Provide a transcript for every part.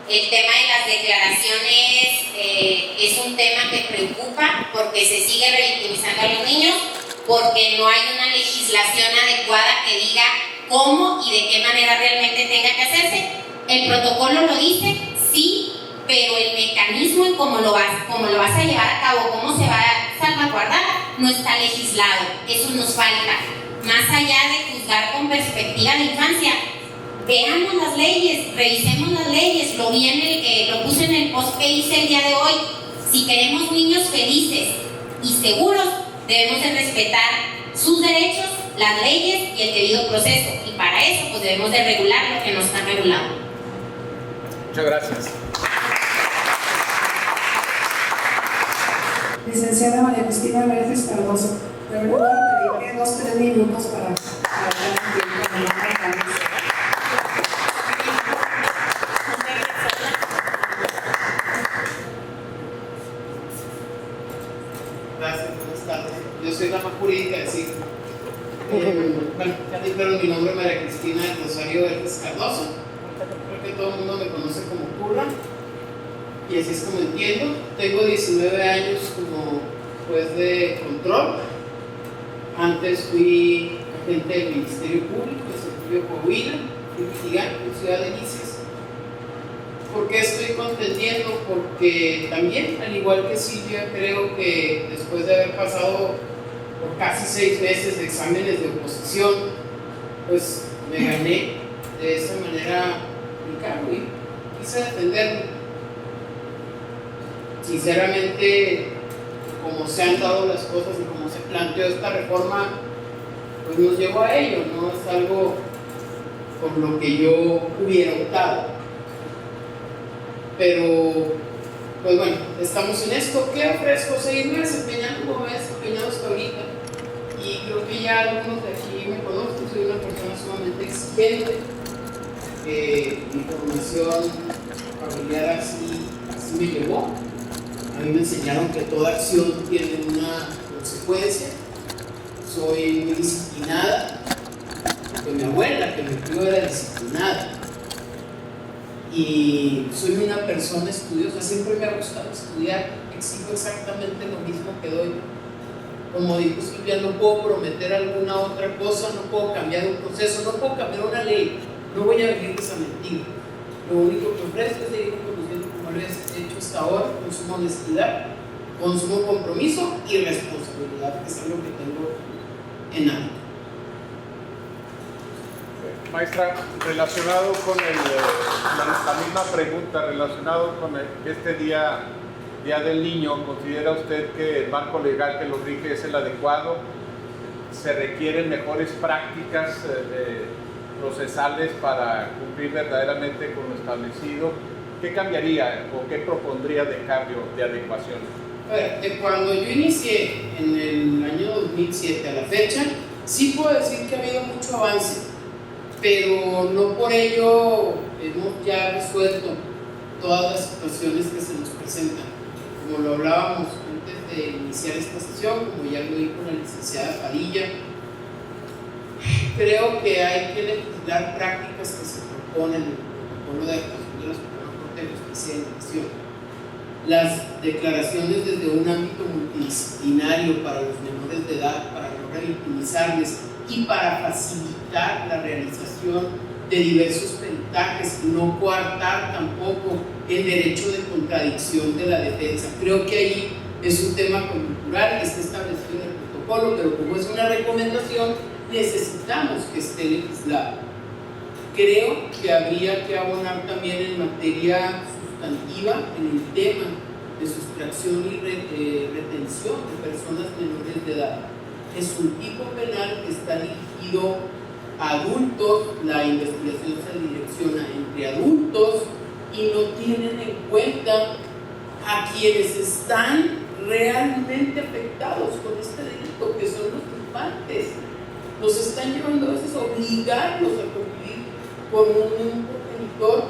El tema de las declaraciones es un tema que preocupa porque se sigue revictimizando a los niños, porque no hay una legislación adecuada que diga cómo y de qué manera realmente tenga que hacerse. El protocolo lo dice, sí, pero el mecanismo en cómo lo vas a llevar a cabo, cómo se va a salvaguardar, no está legislado. Eso nos falta. Más allá de juzgar con perspectiva de infancia, veamos las leyes, revisemos las leyes. Lo puse en el post que hice el día de hoy. Si queremos niños felices y seguros, debemos de respetar sus derechos, las leyes y el debido proceso. Y para eso, pues debemos de regular lo que no está regulado. Muchas gracias. Licenciada María Cristina Vélez Cardoso, de verdad me dediqué 2-3 minutos para hablar aquí. Gracias, buenas tardes. Yo soy rama jurídica de SIG. Bueno, ya dijeron mi nombre, María Cristina del Rosario Vélez Cardoso. Creo que todo el mundo me conoce como Curra. Y así es como entiendo. Tengo 19 años como juez de control. Antes fui agente del Ministerio Público de Sergio Coahuila, fui litigante en Ciudad de Delicias. ¿Por qué estoy contendiendo? Porque también, al igual que Silvia, creo que después de haber pasado por casi 6 meses de exámenes de oposición, pues me gané de esa manera mi cargo y quise defenderme. Sinceramente, como se han dado las cosas y como se planteó esta reforma, pues nos llevó a ello, no es algo por lo que yo hubiera optado. Pero, pues bueno, estamos en esto. ¿Qué ofrezco? Seguirme desempeñando como me he desempeñado hasta ahorita. Y creo que ya algunos de aquí me conocen, soy una persona sumamente exigente. Mi formación familiar así me llevó. A mí me enseñaron que toda acción tiene una consecuencia. Soy muy disciplinada, porque mi abuela que me crió era disciplinada. Y soy una persona estudiosa, siempre me ha gustado estudiar, exijo exactamente lo mismo que doy. Como dijo Silvia, no puedo prometer alguna otra cosa, no puedo cambiar un proceso, no puedo cambiar una ley, no voy a vivir esa mentira. Lo único que ofrezco es seguir conociendo como lo he hecho hasta ahora, con suma honestidad, con sumo compromiso y responsabilidad, que es algo que tengo en alto. Maestra, relacionado con la misma pregunta, relacionado con este día del Niño, ¿considera usted que el marco legal que lo rige es el adecuado? ¿Se requieren mejores prácticas procesales para cumplir verdaderamente con lo establecido? ¿Qué cambiaría o qué propondría de cambio, de adecuación? De cuando yo inicié en el año 2007 a la fecha, sí puedo decir que ha habido mucho avance, pero no por ello hemos ya resuelto todas las situaciones que se nos presentan. Como lo hablábamos antes de iniciar esta sesión, como ya lo dijo la licenciada Padilla, creo que hay que legislar prácticas que se proponen en el protocolo de actuación de la Suprema Corte de Justicia de la Nación. Las declaraciones desde un ámbito multidisciplinario para los menores de edad, para no revictimizarles y para facilitar la realización de diversos peritajes, no coartar tampoco el derecho de contradicción de la defensa. Creo que ahí es un tema coyuntural que está establecido en el protocolo, pero como es una recomendación, necesitamos que esté legislado. Creo que habría que abonar también en materia sustantiva en el tema de sustracción y retención de personas menores de edad. Es un tipo penal que está dirigido a adultos, la investigación se direcciona entre adultos y no tienen en cuenta a quienes están realmente afectados con este delito, que son los infantes. Nos están llevando a veces a obligarlos a convivir con un progenitor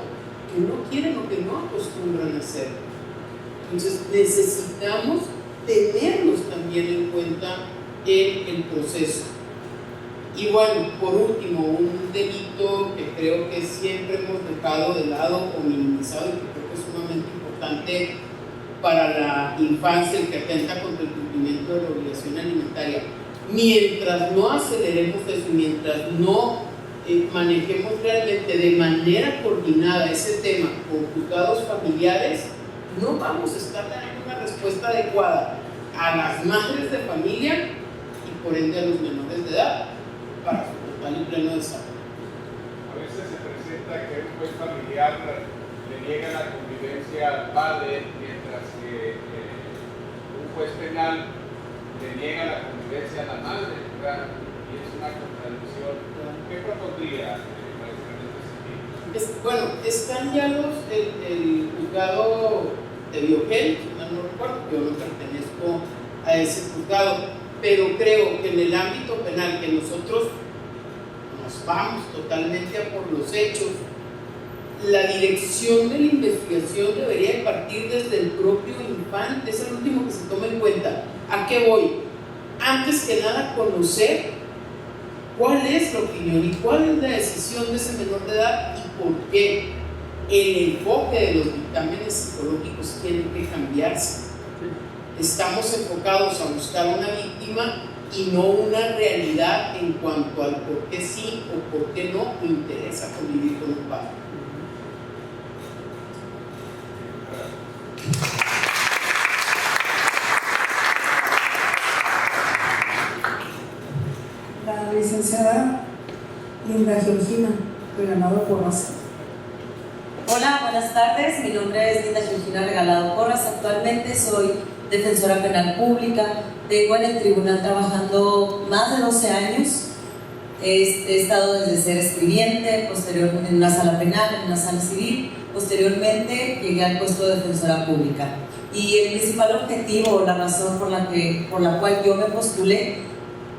que no quieren o que no acostumbran a hacer. Entonces necesitamos tenerlos también en cuenta en el proceso. Y bueno, por último, un delito que creo que siempre hemos dejado de lado o minimizado y que creo que es sumamente importante para la infancia, el que atenta contra el cumplimiento de la obligación alimentaria. Mientras no aceleremos eso, mientras no manejemos realmente de manera coordinada ese tema con juzgados familiares, no vamos a estar dando una respuesta adecuada a las madres de familia y por ende a los menores de edad para su total y pleno desarrollo. A veces se presenta que un juez familiar le niega la convivencia al padre, mientras que un juez penal le niega la convivencia a la madre, ¿verdad? Y es una contradicción. ¿Qué propondría, maestra, en este sentido? Bueno, están ya el juzgado de Biogel, no recuerdo, yo no pertenezco a ese juzgado, pero creo que en el ámbito penal que nosotros nos vamos totalmente a por los hechos, la dirección de la investigación debería partir desde el propio infante, es el último que se toma en cuenta. ¿A qué voy? Antes que nada, conocer cuál es la opinión y cuál es la decisión de ese menor de edad y por qué. El enfoque de los dictámenes psicológicos tiene que cambiarse. Estamos enfocados a buscar una víctima y no una realidad en cuanto al por qué sí o por qué no interesa convivir con un padre. La licenciada Linda Georgina Regalado Porras. Hola, buenas tardes. Mi nombre es Linda Georgina Regalado Porras. Actualmente soy defensora penal pública. Tengo en el tribunal trabajando más de 12 años. He estado desde ser escribiente, posteriormente en una sala penal, en una sala civil. Posteriormente llegué al puesto de defensora pública. Y el principal objetivo, la razón por la cual yo me postulé,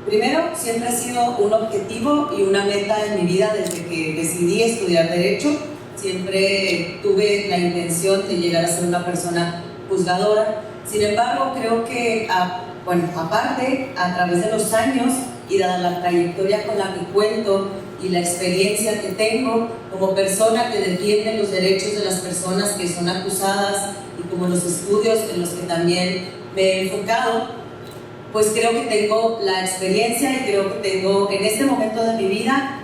primero, siempre ha sido un objetivo y una meta en mi vida desde que decidí estudiar Derecho. Siempre tuve la intención de llegar a ser una persona juzgadora. Sin embargo, creo que, aparte, a través de los años y dada la trayectoria con la que cuento y la experiencia que tengo como persona que defiende los derechos de las personas que son acusadas y como los estudios en los que también me he enfocado, pues creo que tengo la experiencia y creo que tengo en este momento de mi vida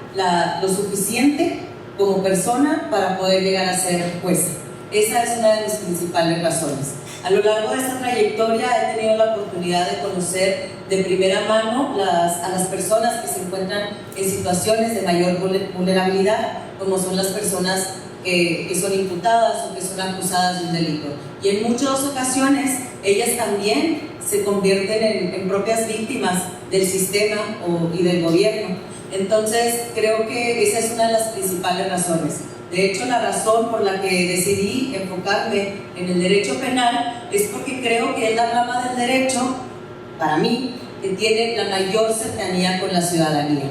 lo suficiente como persona para poder llegar a ser jueza. Esa es una de mis principales razones. A lo largo de esta trayectoria he tenido la oportunidad de conocer de primera mano a las personas que se encuentran en situaciones de mayor vulnerabilidad, como son las personas que son imputadas o que son acusadas de un delito. Y en muchas ocasiones ellas también se convierten en propias víctimas del sistema y del gobierno. Entonces creo que esa es una de las principales razones. De hecho, la razón por la que decidí enfocarme en el derecho penal es porque creo que es la rama del derecho, para mí, que tiene la mayor cercanía con la ciudadanía.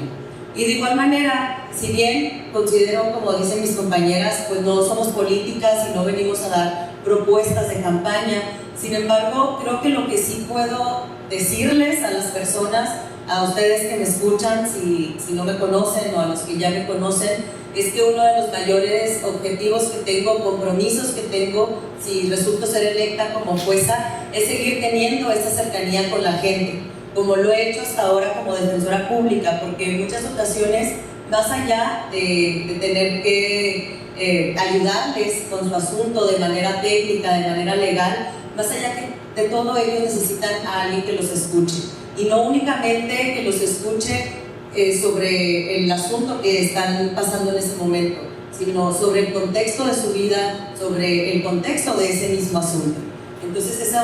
Y de igual manera, si bien considero, como dicen mis compañeras, pues no somos políticas y no venimos a dar propuestas de campaña, sin embargo, creo que lo que sí puedo decirles a las personas, a ustedes que me escuchan, si no me conocen o a los que ya me conocen, es que uno de los mayores objetivos que tengo, compromisos que tengo, si resulto ser electa como jueza, es seguir teniendo esta cercanía con la gente, como lo he hecho hasta ahora como defensora pública, porque en muchas ocasiones, más allá de tener que ayudarles con su asunto de manera técnica, de manera legal, más allá de todo ellos necesitan a alguien que los escuche. Y no únicamente que los escuche sobre el asunto que están pasando en ese momento, sino sobre el contexto de su vida, sobre el contexto de ese mismo asunto. Entonces ese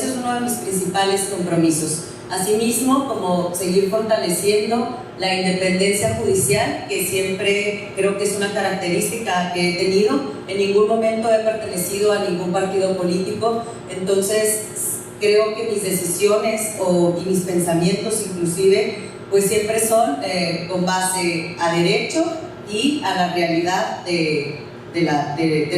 es uno de mis principales compromisos. Asimismo, como seguir fortaleciendo la independencia judicial, que siempre creo que es una característica que he tenido. En ningún momento he pertenecido a ningún partido político, entonces creo que mis decisiones y mis pensamientos inclusive pues siempre son con base a derecho y a la realidad de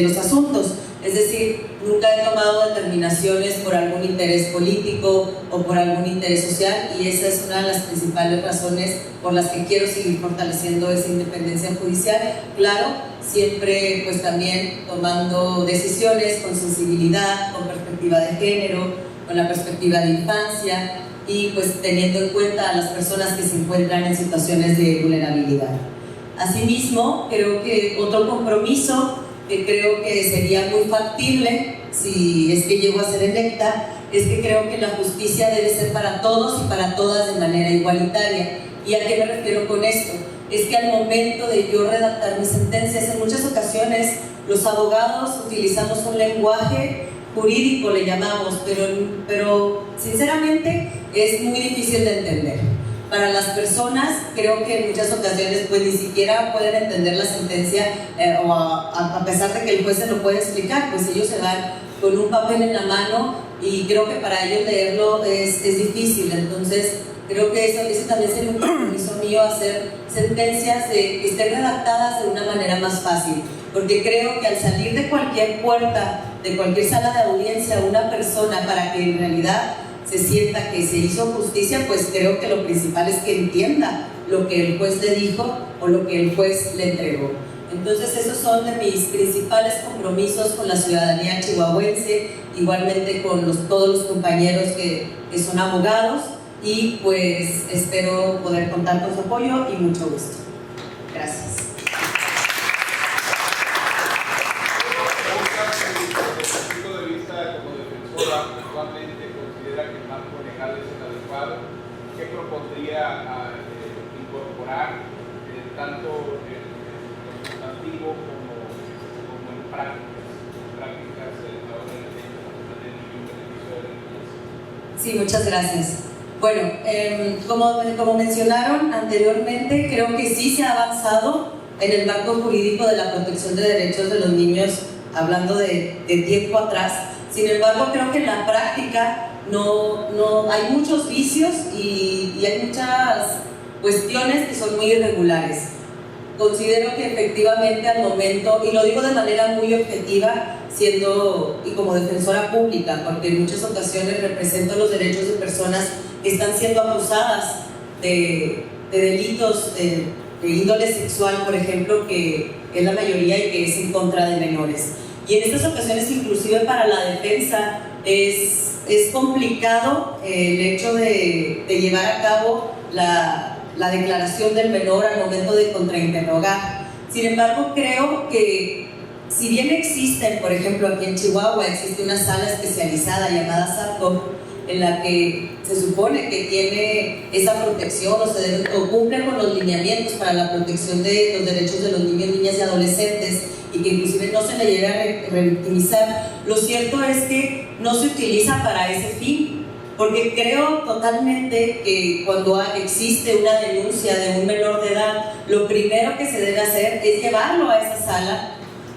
los asuntos. Es decir, nunca he tomado determinaciones por algún interés político o por algún interés social, y esa es una de las principales razones por las que quiero seguir fortaleciendo esa independencia judicial. Claro, siempre pues también tomando decisiones con sensibilidad, con perspectiva de género, con la perspectiva de infancia y pues teniendo en cuenta a las personas que se encuentran en situaciones de vulnerabilidad. Asimismo, creo que otro compromiso que creo que sería muy factible si es que llego a ser electa, es que creo que la justicia debe ser para todos y para todas de manera igualitaria. ¿Y a qué me refiero con esto? Es que al momento de yo redactar mis sentencias, en muchas ocasiones los abogados utilizamos un lenguaje jurídico, le llamamos, pero sinceramente es muy difícil de entender. Para las personas, creo que en muchas ocasiones pues ni siquiera pueden entender la sentencia, o a pesar de que el juez se lo puede explicar, pues ellos se van con un papel en la mano y creo que para ellos leerlo es difícil. Entonces creo que eso también sería un compromiso mío, hacer sentencias que estén redactadas de una manera más fácil, porque creo que al salir de cualquier puerta, de cualquier sala de audiencia, una persona, para que en realidad se sienta que se hizo justicia, pues creo que lo principal es que entienda lo que el juez le dijo o lo que el juez le entregó. Entonces esos son de mis principales compromisos con la ciudadanía chihuahuense, igualmente con todos los compañeros que son abogados, y pues espero poder contar con su apoyo y mucho gusto. Gracias. Desde el punto de vista como defensora, actualmente considera que el marco legal es el adecuado. ¿Qué propondría incorporar tanto en lo sustantivo como en prácticas ahora en el beneficio de la niñez? Sí, muchas gracias. Bueno, como mencionaron anteriormente, creo que sí se ha avanzado en el marco jurídico de la protección de derechos de los niños, hablando de tiempo atrás. Sin embargo, creo que en la práctica no hay muchos vicios y hay muchas cuestiones que son muy irregulares. Considero que efectivamente al momento, y lo digo de manera muy objetiva, siendo y como defensora pública, porque en muchas ocasiones represento los derechos de personas que están siendo acusadas de delitos de índole sexual, por ejemplo, que es la mayoría y que es en contra de menores. Y en estas ocasiones, inclusive para la defensa, es complicado el hecho de llevar a cabo la declaración del menor al momento de contrainterrogar. Sin embargo, creo que si bien existen, por ejemplo, aquí en Chihuahua existe una sala especializada llamada SATCO, en la que se supone que tiene esa protección o cumple con los lineamientos para la protección de los derechos de los niños, niñas y adolescentes, y que inclusive no se le llega a revictimizar, lo cierto es que no se utiliza para ese fin, porque creo totalmente que cuando existe una denuncia de un menor de edad, lo primero que se debe hacer es llevarlo a esa sala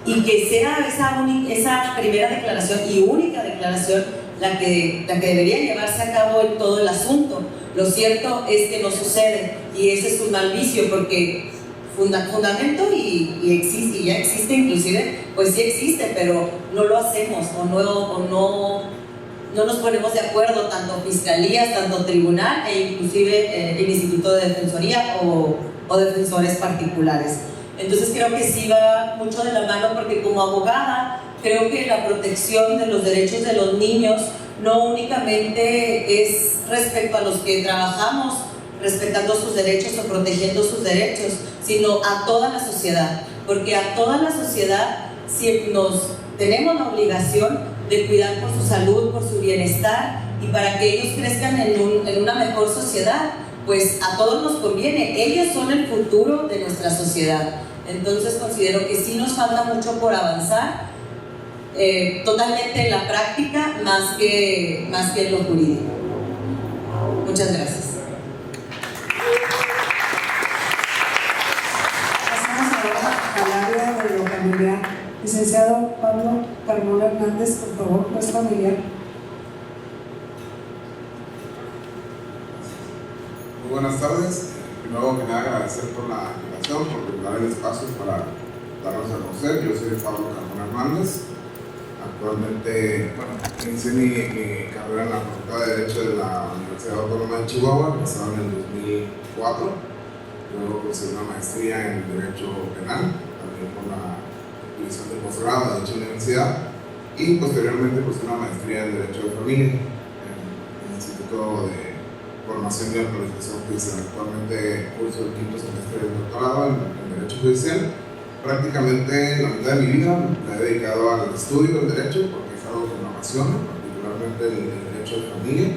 y que sea esa primera declaración y única declaración la que debería llevarse a cabo en todo el asunto. Lo cierto es que no sucede, y ese es un mal vicio, porque fundamento y ya existe, inclusive, pues sí existe, pero no lo hacemos o no nos ponemos de acuerdo, tanto fiscalías, tanto tribunal e inclusive el Instituto de Defensoría o defensores particulares. Entonces creo que sí va mucho de la mano, porque como abogada creo que la protección de los derechos de los niños no únicamente es respecto a los que trabajamos respetando sus derechos o protegiendo sus derechos, sino a toda la sociedad, porque a toda la sociedad tenemos la obligación de cuidar por su salud, por su bienestar, y para que ellos crezcan en una mejor sociedad, pues a todos nos conviene. Ellos son el futuro de nuestra sociedad. Entonces considero que sí nos falta mucho por avanzar, totalmente en la práctica más que en lo jurídico. Muchas gracias. Pasamos ahora al área de lo familiar. Licenciado Pablo Carmona Hernández, por favor, juez familiar. Muy buenas tardes. Primero que nada, agradecer por la invitación, por brindar el espacio para darnos a conocer. Yo soy Pablo Carmona Hernández. Actualmente, inicié mi carrera en la Facultad de Derecho de la Universidad Autónoma de Chihuahua, empezaba en el 2004. Luego cursé una maestría en Derecho Penal, también con la división de posgrado de dicha universidad. Y posteriormente cursé una maestría en Derecho de Familia en el Instituto de Formación y Actualización Judicial. Actualmente curso el 5º semestre del doctorado en Derecho Judicial. Prácticamente la mitad de mi vida la he dedicado al estudio del derecho, porque es algo que me apasiona, particularmente el derecho de familia.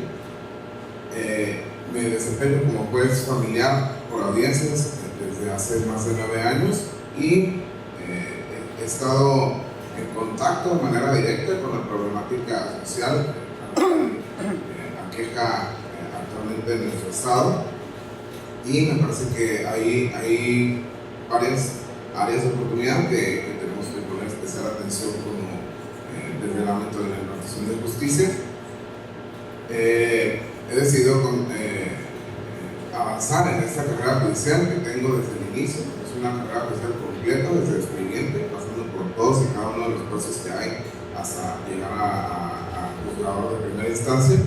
Me desempeño como juez familiar por audiencias desde hace más de 9 años y he estado en contacto de manera directa con la problemática social que aqueja actualmente en nuestro estado, y me parece que hay varias áreas de oportunidad que tenemos que poner especial atención como desde el ámbito de la impartición de justicia. He decidido avanzar en esta carrera judicial que tengo desde el inicio. Es una carrera judicial completa, desde el expediente, pasando por todos y cada uno de los procesos que hay hasta llegar a juzgador de primera instancia,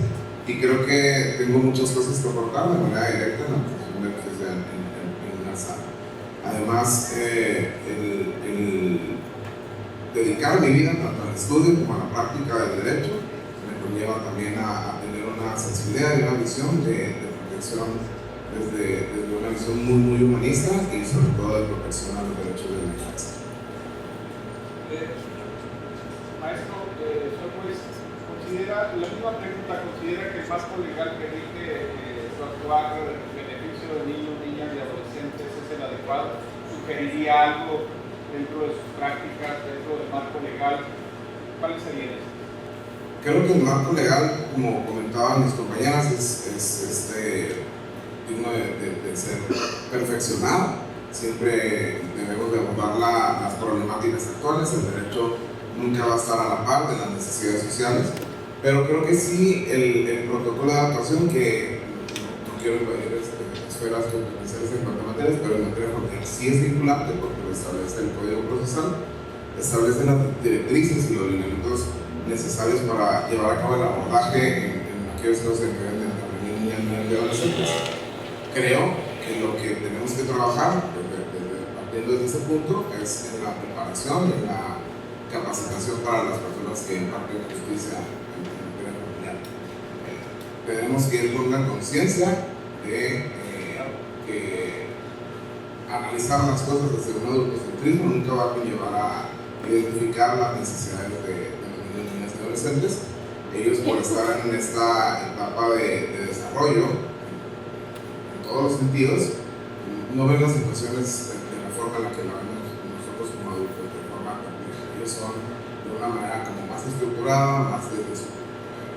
y creo que tengo muchas cosas que aportar de manera directa en la profesión de justicia en una sala. Además, el dedicar mi vida tanto al estudio como a la práctica del derecho me conlleva también a tener una sensibilidad y una visión de protección desde una visión muy humanista, y sobre todo de protección a los derechos de la infancia. Maestro, pues, considera, la misma pregunta, ¿considera que el marco legal que rige su actuar en beneficio de niños, niñas y adolescentes es el adecuado? ¿Sugeriría algo dentro de sus prácticas, dentro del marco legal? ¿Cuáles serían? Creo que el marco legal, como comentaban mis compañeras, es digno de ser perfeccionado. Siempre debemos de abordar las problemáticas actuales. El derecho nunca va a estar a la par de las necesidades sociales, pero creo que sí el protocolo de actuación, que no quiero invadir esferas competenciales en cuanto a materias, pero en materia familiar sí es vinculante porque lo establece el Código Procesal, establece las directrices y los lineamientos necesarios para llevar a cabo el abordaje en aquellos casos que deben intervenir niñas y adolescentes. Creo que lo que tenemos que trabajar, partiendo desde ese punto, es en la preparación, en la capacitación para las personas que imparten justicia en materia familiar. Tenemos que ir con una conciencia de que analizar las cosas desde un adultocentrismo nunca va a conllevar a identificar las necesidades de los niños, niñas y adolescentes. Ellos, por estar en esta etapa de desarrollo en todos los sentidos, no ven las situaciones de la forma en la que la vemos nosotros como adultos, de forma compleja. Ellos son de una manera como más estructurada, más desde su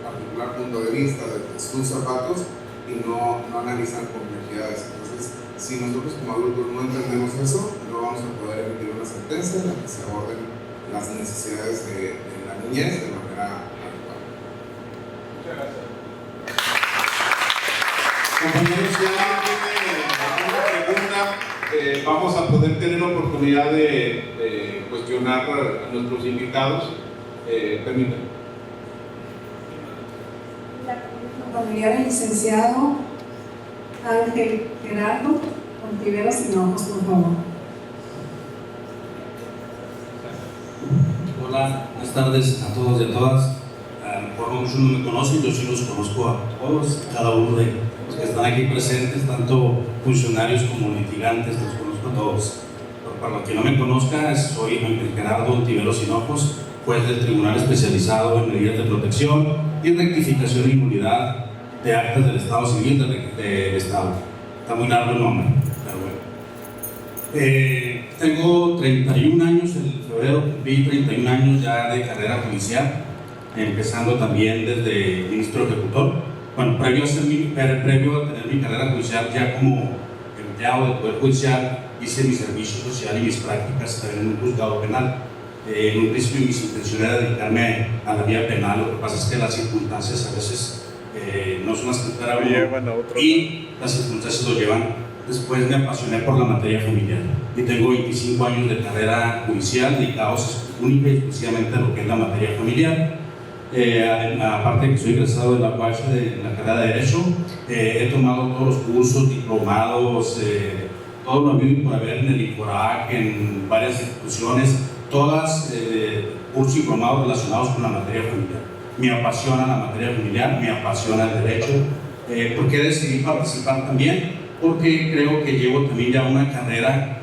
particular punto de vista, desde sus zapatos, y no analizan complejidades. Entonces, si nosotros como adultos no entendemos eso, no vamos a poder emitir una sentencia en la que se aborden las necesidades de la niñez de manera adecuada. Muchas gracias. Compañeros, si alguien tiene alguna pregunta, vamos a poder tener oportunidad de cuestionar a nuestros invitados. Permítanme. Familiar el licenciado Ángel Gerardo Ontiveros Hinojos, por favor. Hola, buenas tardes a todos y a todas. Por lo mucho no me conocen, yo sí los conozco a todos, cada uno de los que están aquí presentes, tanto funcionarios como litigantes, los conozco a todos. Pero para los que no me conozcan, soy Ángel Gerardo Ontiveros Hinojos, juez del Tribunal Especializado en Medidas de Protección y Rectificación de Inmunidad de Actas del Estado Civil del Estado. Está muy largo el nombre, pero bueno. Tengo 31 años, en febrero cumplí 31 años ya de carrera judicial, empezando también desde ministro ejecutor. Bueno, previo a tener mi carrera judicial ya como empleado del Poder Judicial, hice mi servicio social y mis prácticas en un juzgado penal. En un principio mis intenciones era dedicarme a la vía penal, lo que pasa es que las circunstancias a veces no son las que esperaba y las circunstancias lo llevan. Después me apasioné por la materia familiar y tengo 25 años de carrera judicial dedicados única y exclusivamente a lo que es la materia familiar. Aparte de que soy egresado de la UACH de la carrera de Derecho, he tomado todos los cursos, diplomados, todo lo habido y por haber en el INFORAC, en varias instituciones, todas cursos y diplomados relacionados con la materia familiar. Me apasiona la materia familiar, me apasiona el derecho. ¿Por qué decidí participar también? Porque creo que llevo también ya una carrera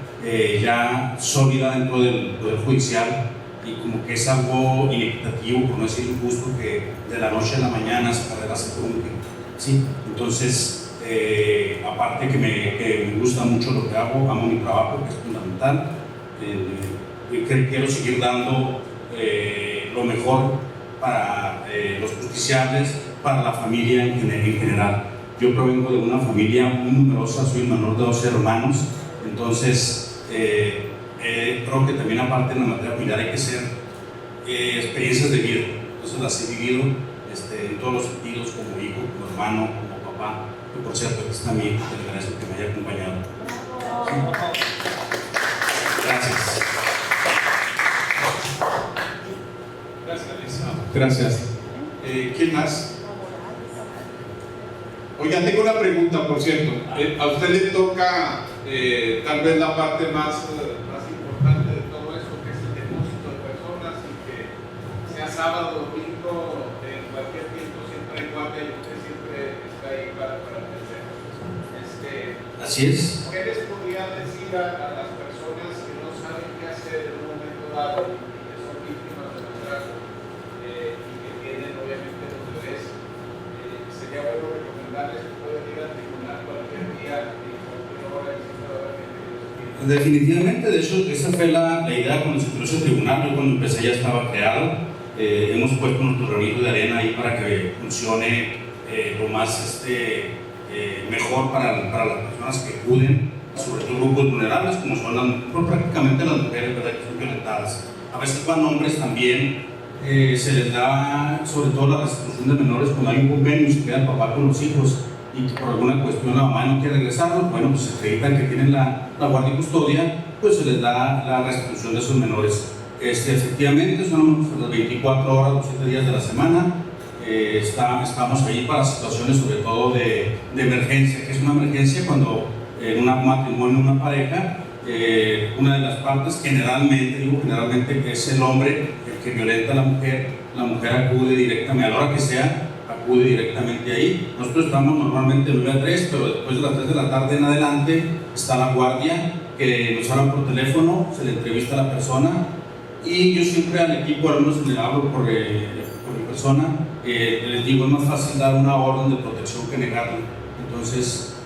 ya sólida dentro del Poder Judicial, y como que es algo inequitativo, por no decir injusto, que de la noche a la mañana esa carrera se trunque, ¿sí? Entonces, aparte que me gusta mucho lo que hago, amo mi trabajo, que es fundamental, quiero seguir dando lo mejor para los justiciables, para la familia en general. Yo provengo de una familia muy numerosa, soy el menor de 12 hermanos, entonces creo que también aparte en la materia familiar hay que ser experiencias de vida. Entonces las he vivido en todos los sentidos, como hijo, como hermano, como papá. Y por cierto, aquí está mi hijo, que le agradezco que me haya acompañado. ¿Sí? Gracias. Gracias, Lisa. Gracias. ¿Quién más? Oiga, tengo una pregunta, por cierto. A usted le toca tal vez la parte más importante de todo esto, que es el depósito de personas, y que sea sábado, domingo, en cualquier tiempo, siempre y cuando usted siempre está ahí para atender. Así es. ¿Qué les podría decir a las personas que no saben qué hacer en un momento dado y que son víctimas de maltrato y que tienen obviamente los bebés? Sería bueno recomendarles que pueden ir al tribunal cualquier día y cualquier hora y siempre va a haber gente que los pide. Definitivamente, de hecho, esa fue la idea cuando se creó ese tribunal. Yo cuando empecé ya estaba creado. Hemos puesto nuestro granito de arena ahí para que funcione lo más mejor para las personas que acuden, sobre todo grupos vulnerables como son prácticamente las mujeres, ¿verdad?, que son violentadas. A veces van hombres también, se les da sobre todo la restitución de menores cuando hay un convenio y se queda el papá con los hijos y que por alguna cuestión la mamá no quiere regresarlos. Bueno, pues se acreditan que tienen la guardia y custodia, pues se les da la restitución de esos menores. Efectivamente son las 24 horas, los 7 días de la semana. Estamos ahí para situaciones sobre todo de emergencia. Que es una emergencia? Cuando en un matrimonio, una pareja, una de las partes, generalmente es el hombre el que violenta a la mujer acude directamente, a la hora que sea, acude directamente ahí. Nosotros estamos normalmente de 9 a 3, pero después de las 3 de la tarde en adelante está la guardia, que nos hablan por teléfono, se le entrevista a la persona, y yo siempre al equipo, al menos le hablo por mi persona, les digo, es más fácil dar una orden de protección que negarla. Entonces,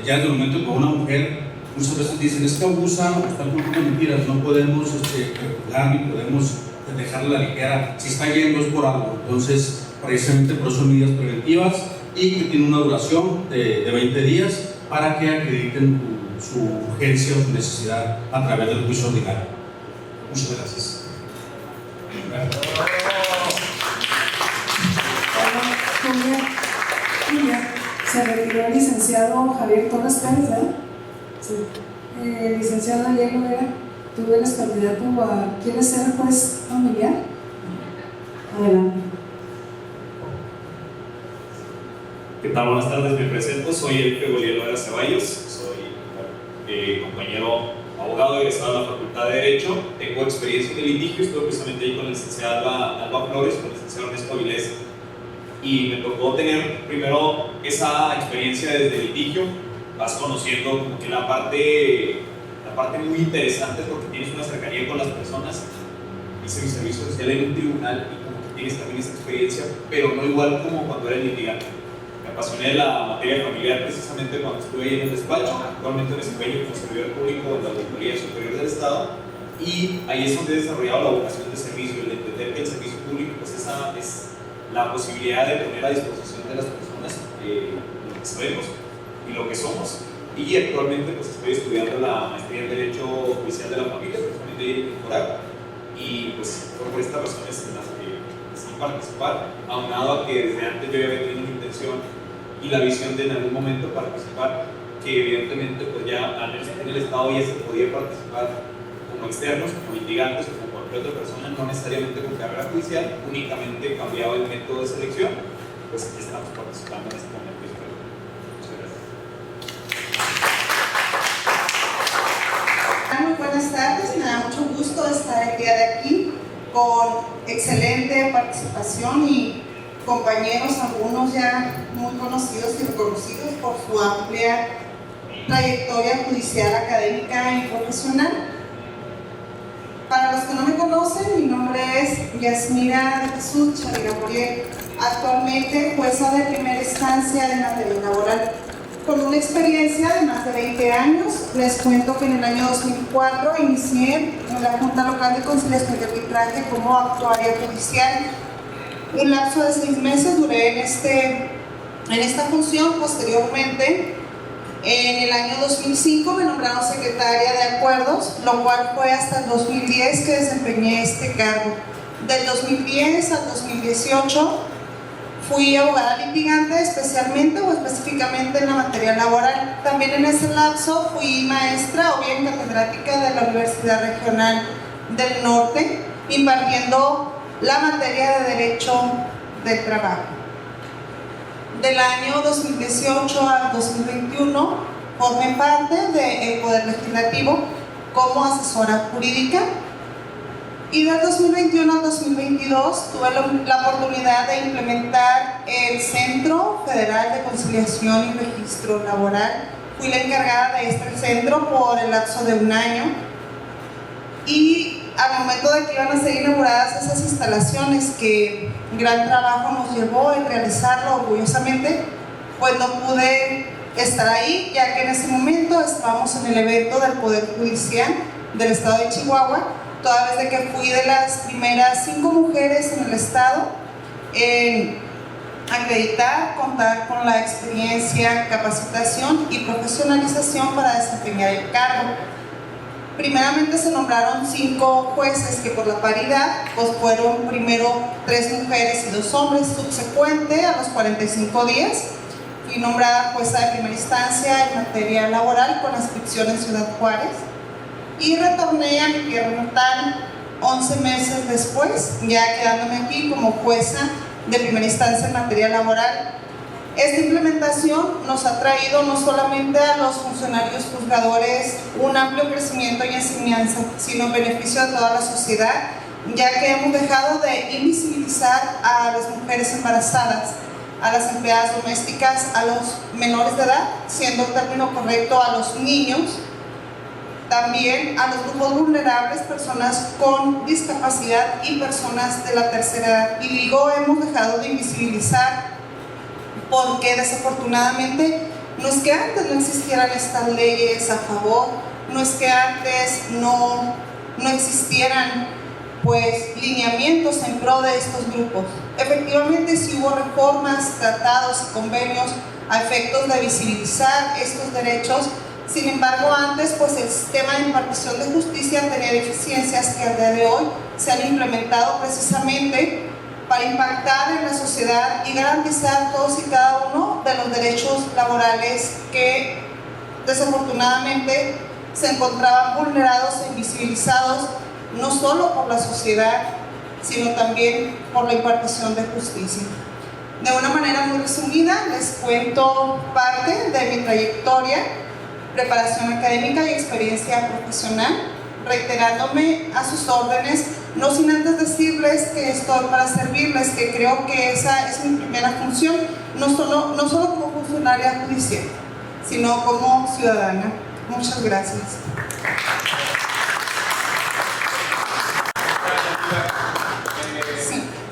ya desde el momento que una mujer muchas veces dicen, es que abusa o está contando mentiras, no podemos juzgar ni podemos dejarla a la ligera, si está yendo es por algo. Entonces, precisamente por eso son medidas preventivas y que tiene una duración de 20 días para que acrediten su urgencia o su necesidad a través del juicio ordinario. Muchas gracias. Julia, se retiró el licenciado Javier Torres Pérez, ¿verdad? Sí. Licenciado Diego Vera, tú eres candidato a... ¿Quieres ser juez familiar? Adelante. ¿Qué tal? Buenas tardes, me presento, soy Enrique Goliel Vera Ceballos, soy compañero abogado egresado de la Facultad de Derecho, tengo experiencia en el litigio, estuve precisamente ahí con la licenciada Alba Flores, con el licenciado Ernesto Avilés, y me tocó tener primero esa experiencia desde el litigio. Vas conociendo como que la parte muy interesante porque tienes una cercanía con las personas. Hice mi servicio social en un tribunal y como que tienes también esa experiencia, pero no igual como cuando eres litigante. Me apasioné de la materia familiar precisamente cuando estuve ahí en el despacho. Actualmente me desempeño como servidor público en la Auditoría Superior del Estado, y ahí es donde he desarrollado la vocación de servicio, el entender que el servicio público pues esa es la posibilidad de poner a disposición de las personas lo que sabemos y lo que somos. Y actualmente pues estoy estudiando la maestría en Derecho Judicial de la Familia, precisamente ahí en el INFORAC, y pues por estas razones en las que decidí participar, aunado a que desde antes yo había tenido una intención y la visión de en algún momento participar, que evidentemente pues ya en el Estado ya se podía participar como externos, como litigantes o como cualquier otra persona, no necesariamente con carrera judicial, únicamente cambiaba el método de selección, pues aquí estamos participando en este momento. Muchas gracias. Muy buenas tardes, me da mucho gusto estar el día de aquí con excelente participación y compañeros, algunos ya muy conocidos y reconocidos por su amplia trayectoria judicial, académica y profesional. Para los que no me conocen, mi nombre es Yasmira de Jesús Chavira Muriel, actualmente jueza de primera instancia en materia laboral. Con una experiencia de más de 20 años, les cuento que en el año 2004 inicié en la Junta Local de Conciliación y Arbitraje como actuaria judicial. Un lapso de 6 meses duré en esta función. Posteriormente, en el año 2005 me nombraron secretaria de acuerdos, lo cual fue hasta el 2010 que desempeñé este cargo. Del 2010 al 2018 fui abogada litigante especialmente o específicamente en la materia laboral. También en ese lapso fui maestra o bien catedrática de la Universidad Regional del Norte, impartiendo la materia de Derecho del Trabajo. Del año 2018 al 2021 formé parte del Poder Legislativo como asesora jurídica. Y del 2021 al 2022 tuve la oportunidad de implementar el Centro Federal de Conciliación y Registro Laboral. Fui la encargada de este centro por el lapso de 1 año. Y al momento de que iban a ser inauguradas esas instalaciones, que gran trabajo nos llevó en realizarlo orgullosamente, pues no pude estar ahí, ya que en ese momento estábamos en el evento del Poder Judicial del Estado de Chihuahua, toda vez de que fui de las primeras 5 mujeres en el Estado en acreditar, contar con la experiencia, capacitación y profesionalización para desempeñar el cargo. Primeramente se nombraron 5 jueces que por la paridad pues fueron primero 3 mujeres y 2 hombres. Subsecuente a los 45 días fui nombrada jueza de primera instancia en materia laboral con inscripción en Ciudad Juárez y retorné a mi tierra natal 11 meses después, ya quedándome aquí como jueza de primera instancia en materia laboral. Esta implementación nos ha traído no solamente a los funcionarios juzgadores un amplio crecimiento y enseñanza, sino en beneficio de toda la sociedad, ya que hemos dejado de invisibilizar a las mujeres embarazadas, a las empleadas domésticas, a los menores de edad, siendo el término correcto a los niños, también a los grupos vulnerables, personas con discapacidad y personas de la tercera edad. Y digo, hemos dejado de invisibilizar porque desafortunadamente no es que antes no existieran estas leyes a favor, no es que antes no existieran pues lineamientos en pro de estos grupos. Efectivamente sí hubo reformas, tratados y convenios a efectos de visibilizar estos derechos. Sin embargo, antes pues el sistema de impartición de justicia tenía deficiencias que al día de hoy se han implementado precisamente para impactar en la sociedad y garantizar todos y cada uno de los derechos laborales que desafortunadamente se encontraban vulnerados e invisibilizados no solo por la sociedad, sino también por la impartición de justicia. De una manera muy resumida, les cuento parte de mi trayectoria, preparación académica y experiencia profesional, reiterándome a sus órdenes, no sin antes decirles que estoy para servirles, que creo que esa es mi primera función, no solo como funcionaria judicial, sino como ciudadana. Muchas gracias.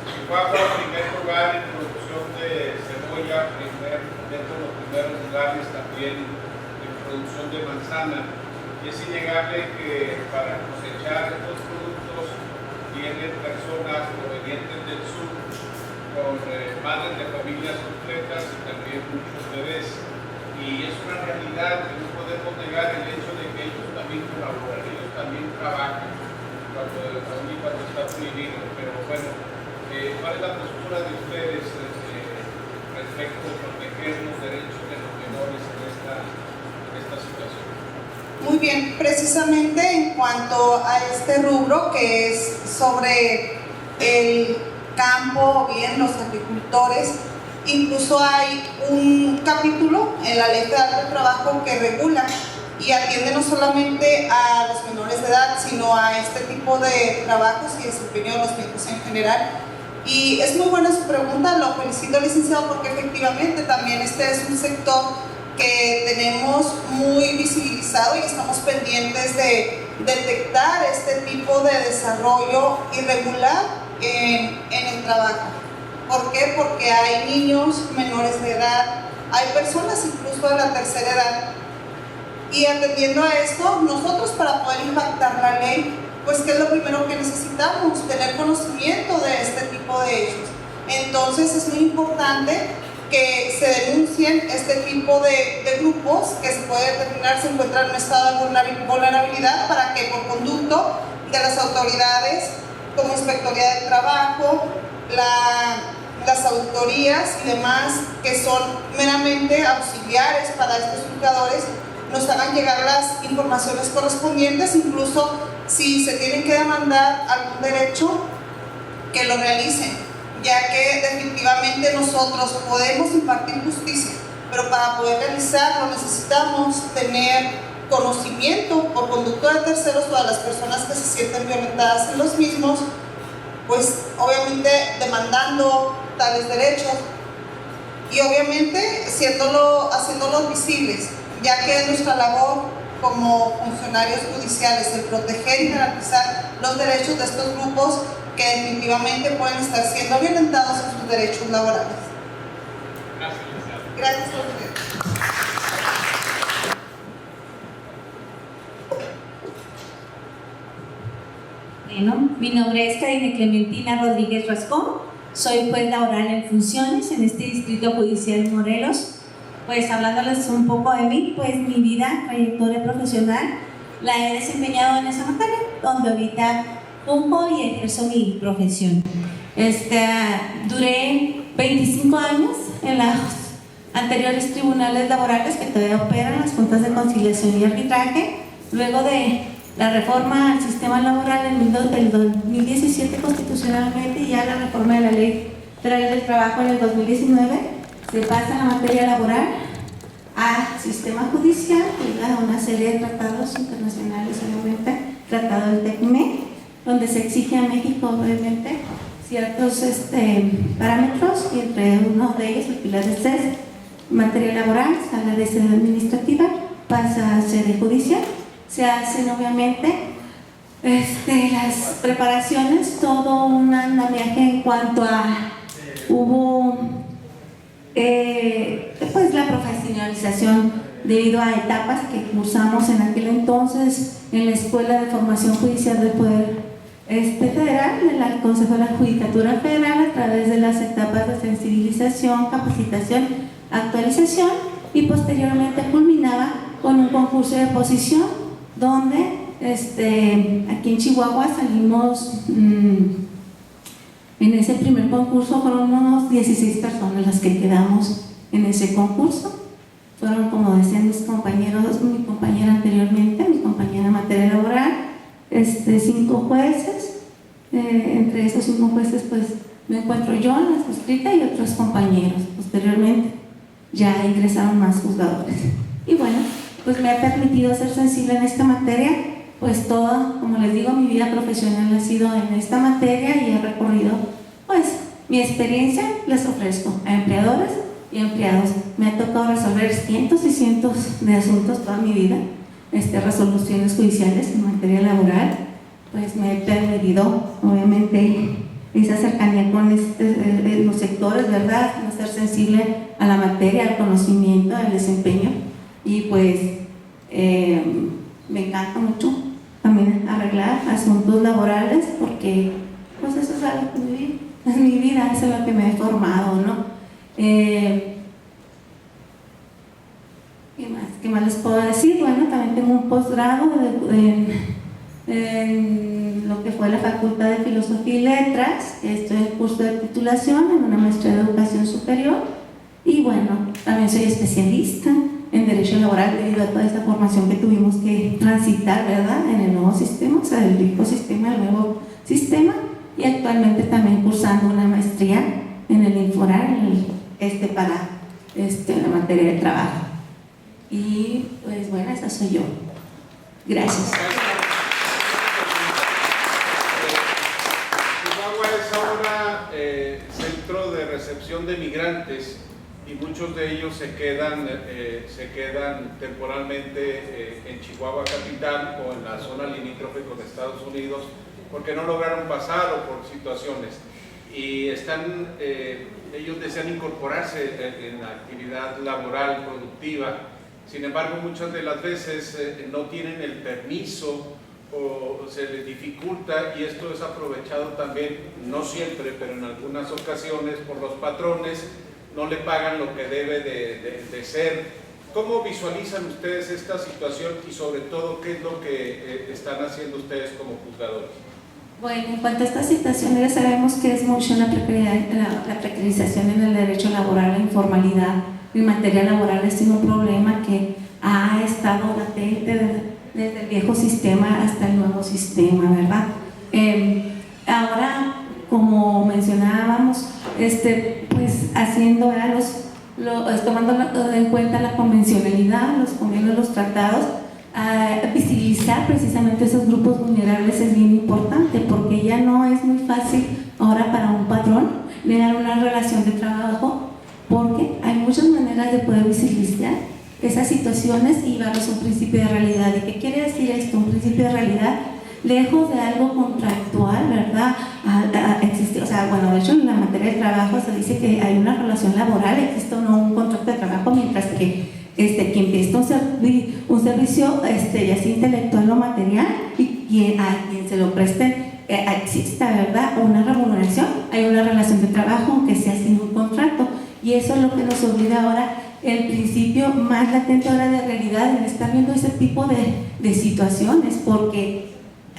En primer lugar, en producción de cebolla, dentro de los primeros lugares también en producción de manzana. Y es innegable que para cosechar estos productos vienen personas provenientes del sur con madres de familias completas y también muchos bebés. Y es una realidad que no podemos negar el hecho de que ellos también colaboran, ellos también trabajan cuando está prohibido. Pero bueno, ¿cuál es la postura de ustedes respecto a proteger los derechos de los menores en esta situación? Muy bien, precisamente en cuanto a este rubro que es sobre el campo, bien, los agricultores. Incluso hay un capítulo en la Ley Federal del Trabajo que regula y atiende no solamente a los menores de edad, sino a este tipo de trabajos y desempeño de los mismos en general. Y es muy buena su pregunta, lo felicito, licenciado, porque efectivamente también este es un sector que tenemos muy visibilizado y estamos pendientes de detectar este tipo de desarrollo irregular en el trabajo. ¿Por qué? Porque hay niños menores de edad, hay personas incluso de la tercera edad. Y atendiendo a esto, nosotros para poder impactar la ley, pues ¿qué es lo primero que necesitamos? Tener conocimiento de este tipo de hechos. Entonces es muy importante que se denuncien este tipo de grupos que se puede determinar se encuentran en un estado de vulnerabilidad para que por conducto de las autoridades como Inspectoría del Trabajo, las auditorías y demás que son meramente auxiliares para estos juzgadores nos hagan llegar las informaciones correspondientes, incluso si se tienen que demandar algún derecho, que lo realicen, ya que definitivamente nosotros podemos impartir justicia, pero para poder realizarlo necesitamos tener conocimiento por conducto de terceros o de las personas que se sienten violentadas en los mismos, pues obviamente demandando tales derechos y obviamente haciéndolos visibles, ya que es nuestra labor como funcionarios judiciales el proteger y garantizar los derechos de estos grupos que definitivamente pueden estar siendo violentados en sus derechos laborales. Gracias, licenciado. Gracias a usted. Bueno, mi nombre es Karina Clementina Rodríguez Rascón, soy juez laboral en funciones en este distrito judicial de Morelos. Pues hablándoles un poco de mí, pues mi vida, trayectoria profesional, la he desempeñado en esa materia, donde ahorita funjo y ejerzo mi profesión. Duré 25 años en los anteriores tribunales laborales que todavía operan, las juntas de conciliación y arbitraje. Luego de la reforma al sistema laboral en el 2017 constitucionalmente y ya la reforma de la Ley Federal del Trabajo en el 2019, se pasa la materia laboral al sistema judicial y a una serie de tratados internacionales, obviamente, tratado del TECME, donde se exige a México, obviamente, ciertos parámetros y entre uno de ellos el pilar de CES, materia laboral, sale de sede administrativa, pasa a sede judicial, se hacen obviamente las preparaciones, todo un andamiaje en cuanto a hubo pues la profesionalización debido a etapas que cursamos en aquel entonces en la Escuela de Formación Judicial del Poder Federal, del Consejo de la Judicatura Federal, a través de las etapas de sensibilización, capacitación, actualización y posteriormente culminaba con un concurso de posición donde aquí en Chihuahua salimos en ese primer concurso, fueron unos 16 personas las que quedamos en ese concurso. Fueron, como decían mis compañeros, mi compañera anteriormente, mi compañera en materia laboral, 5 jueces. Entre esos 5 jueces pues me encuentro yo en la suscrita y otros compañeros. Posteriormente ya ingresaron más juzgadores. Y bueno, pues me ha permitido ser sensible en esta materia, pues toda, como les digo, mi vida profesional ha sido en esta materia y he recorrido, pues, mi experiencia les ofrezco a empleadores y empleados. Me ha tocado resolver cientos y cientos de asuntos toda mi vida, resoluciones judiciales en materia laboral, pues me he permitido, obviamente, esa cercanía con los sectores, ¿verdad? Ser sensible a la materia, al conocimiento, al desempeño y pues me encanta mucho también arreglar asuntos laborales porque pues eso es algo que es mi vida, eso es lo que me he formado, ¿no? ¿Qué más les puedo decir? Bueno, también tengo un posgrado en lo que fue la Facultad de Filosofía y Letras, estoy en el curso de titulación en una maestría de educación superior y bueno, también soy especialista en Derecho Laboral debido a toda esta formación que tuvimos que transitar, ¿verdad? En el nuevo sistema, o sea, el viejo sistema, el nuevo sistema y actualmente también cursando una maestría en el Inforal para la materia de trabajo. Y pues bueno, esa soy yo. Gracias. Chihuahua es ahora centro de recepción de migrantes y muchos de ellos se quedan temporalmente en Chihuahua capital o en la zona limítrofe con Estados Unidos porque no lograron pasar o por situaciones y ellos desean incorporarse en la actividad laboral productiva. Sin embargo, muchas de las veces no tienen el permiso o se les dificulta y esto es aprovechado también, no siempre, pero en algunas ocasiones por los patrones, no le pagan lo que debe de ser. ¿Cómo visualizan ustedes esta situación y sobre todo qué es lo que están haciendo ustedes como juzgadores? Bueno, en cuanto a esta situación, ya sabemos que es mucho la precarización en el derecho laboral, la informalidad en materia laboral ha sido un problema que ha estado latente desde el viejo sistema hasta el nuevo sistema, ¿verdad? Ahora, como mencionábamos, pues haciendo tomando en cuenta la convencionalidad, los convenios, los tratados, visibilizar precisamente esos grupos vulnerables es bien importante porque ya no es muy fácil ahora para un patrón negar una relación de trabajo porque hay muchas maneras de poder visibilizar esas situaciones y darles un principio de realidad. ¿Y qué quiere decir esto? Un principio de realidad lejos de algo contractual, ¿verdad? Existe, de hecho en la materia de trabajo se dice que hay una relación laboral, existe o no un contrato de trabajo, mientras que quien presta un servicio ya sea intelectual o material y a quien se lo preste exista, ¿verdad? Una remuneración, hay una relación de trabajo aunque sea sin un contrato y eso es lo que nos obliga ahora el principio más latente ahora de realidad en estar viendo ese tipo de situaciones porque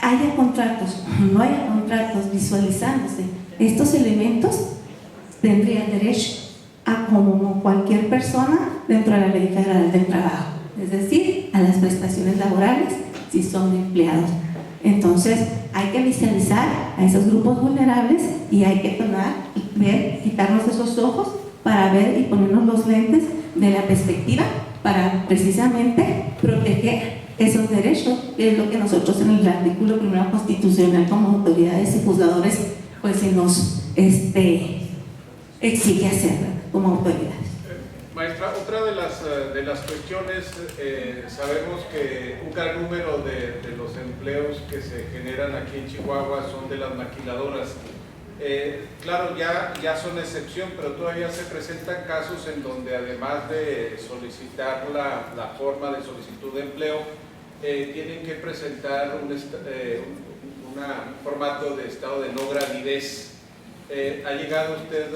haya contratos o no haya contratos, visualizándose estos elementos tendrían derecho a como cualquier persona dentro de la Ley Federal del Trabajo, es decir, a las prestaciones laborales si son empleados. Entonces hay que visualizar a esos grupos vulnerables y hay que quitarnos esos ojos para ver y ponernos los lentes de la perspectiva para precisamente proteger esos derechos, que es lo que nosotros en el artículo 1 constitucional como autoridades y juzgadores pues se nos exige hacer como autoridades. Maestra, otra de las cuestiones, sabemos que un gran número de los empleos que se generan aquí en Chihuahua son de las maquiladoras. Claro, ya son excepción, pero todavía se presentan casos en donde además de solicitar la forma de solicitud de empleo, tienen que presentar un formato de estado de no gravidez. ¿Ha llegado usted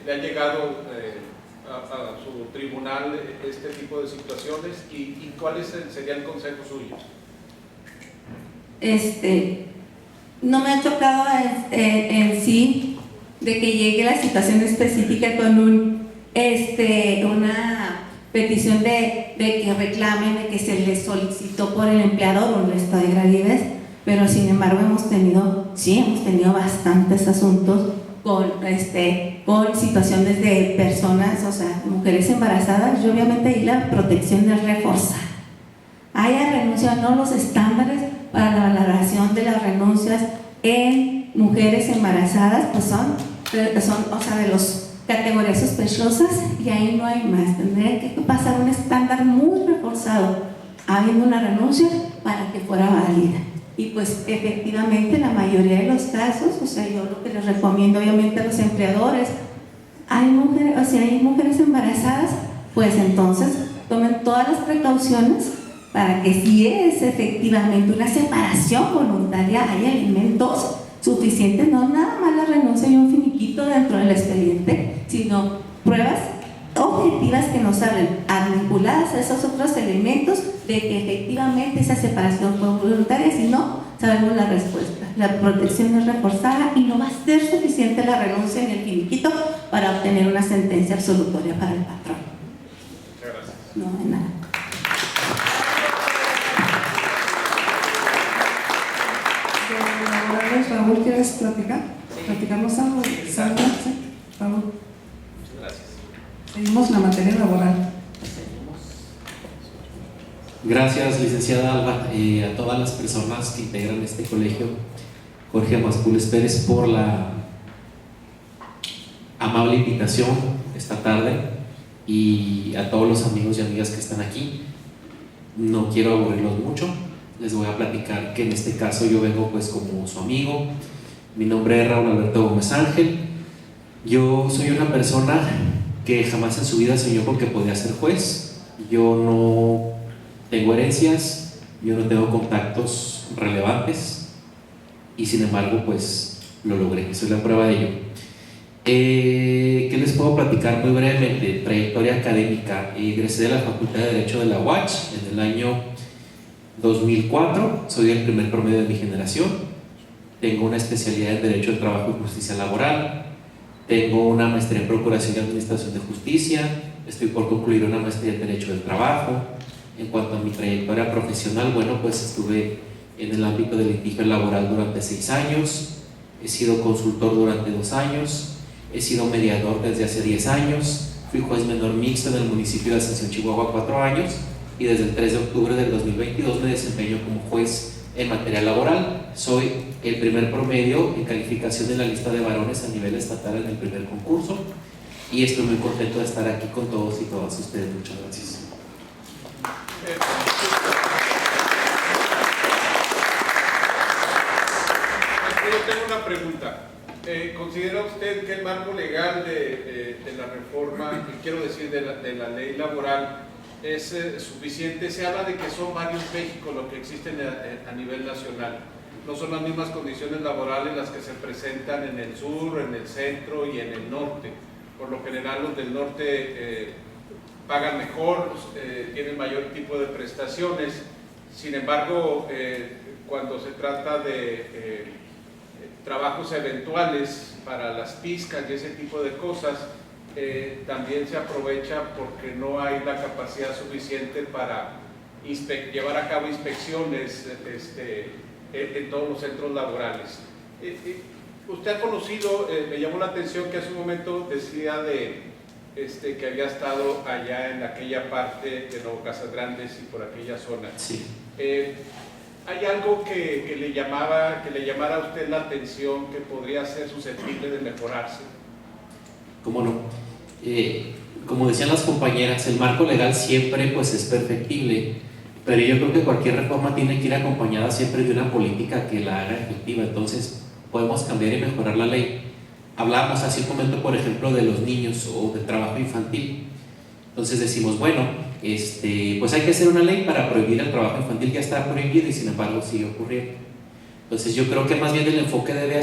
le ha llegado a su tribunal este tipo de situaciones y cuál sería el consejo suyo? No me ha tocado en sí de que llegue la situación específica con una petición de que reclamen de que se les solicitó por el empleador un estado de gravidez, pero sin embargo hemos tenido bastantes asuntos con situaciones de personas, mujeres embarazadas y obviamente ahí la protección es reforzada. Haya renuncia o no los estándares para la valoración de las renuncias en mujeres embarazadas, pues son de los categorías sospechosas y ahí no hay más. Tendría que pasar un estándar muy reforzado habiendo una renuncia para que fuera válida. Y pues efectivamente la mayoría de los casos, yo lo que les recomiendo obviamente a los empleadores, hay mujeres embarazadas, pues entonces tomen todas las precauciones para que si es efectivamente una separación voluntaria, haya elementos suficientes, no nada más la renuncia y un finiquito dentro del expediente, sino pruebas objetivas que nos hablen, vinculadas a esos otros elementos de que efectivamente esa separación fue voluntaria, si no, sabemos la respuesta. La protección es reforzada y no va a ser suficiente la renuncia en el finiquito para obtener una sentencia absolutoria para el patrón. Muchas gracias. No, de nada. De Raúl, ¿quieres platicar? ¿Platicarnos algo? Sandra, ¿sí? Raúl. Muchas gracias. Seguimos la materia laboral. Gracias, licenciada Alba, a todas las personas que integran este colegio, Jorge Mascules Pérez, por la amable invitación esta tarde, y a todos los amigos y amigas que están aquí. No quiero aburrirlos mucho, les voy a platicar que en este caso yo vengo pues como su amigo. Mi nombre es Raúl Alberto Gómez Ángel. Yo soy una persona que jamás en su vida soñó con que podía ser juez. Yo no tengo herencias, yo no tengo contactos relevantes, y sin embargo pues lo logré, soy la prueba de ello. ¿Qué les puedo platicar muy brevemente? Trayectoria académica. Egresé de la Facultad de Derecho de la UACH en el año 2004, soy el primer promedio de mi generación, tengo una especialidad en Derecho del Trabajo y Justicia Laboral, tengo una maestría en Procuración y Administración de Justicia, estoy por concluir una maestría en Derecho del Trabajo. En cuanto a mi trayectoria profesional, bueno, pues estuve en el ámbito del litigio laboral durante 6 años, he sido consultor durante 2 años, he sido mediador desde hace 10 años, fui juez menor mixto en el municipio de Ascensión, Chihuahua, 4 años, y desde el 3 de octubre del 2022 me desempeño como juez en materia laboral. Soy el primer promedio en calificación en la lista de varones a nivel estatal en el primer concurso, y estoy muy contento de estar aquí con todos y todas ustedes. Muchas gracias. Yo tengo una pregunta. ¿Considera usted que el marco legal de la reforma, quiero decir de la ley laboral, es suficiente? Se habla de que son varios México lo que existen a nivel nacional. No son las mismas condiciones laborales las que se presentan en el sur, en el centro y en el norte. Por lo general los del norte pagan mejor, tienen mayor tipo de prestaciones. Sin embargo, cuando se trata de trabajos eventuales para las pizcas y ese tipo de cosas, también se aprovecha porque no hay la capacidad suficiente para llevar a cabo inspecciones en todos los centros laborales. Usted ha conocido, me llamó la atención que hace un momento decía que había estado allá en aquella parte de Nuevo Casas Grandes y por aquella zona. Sí. ¿Hay algo que le llamara a usted la atención que podría ser susceptible de mejorarse? ¿Cómo no? Como decían las compañeras, el marco legal siempre pues es perfectible, pero yo creo que cualquier reforma tiene que ir acompañada siempre de una política que la haga efectiva. Entonces podemos cambiar y mejorar la ley. Hablábamos hace un momento, por ejemplo, de los niños o del trabajo infantil. Entonces decimos, bueno, pues hay que hacer una ley para prohibir el trabajo infantil. Ya está prohibido y sin embargo sigue ocurriendo. Entonces yo creo que más bien el enfoque debe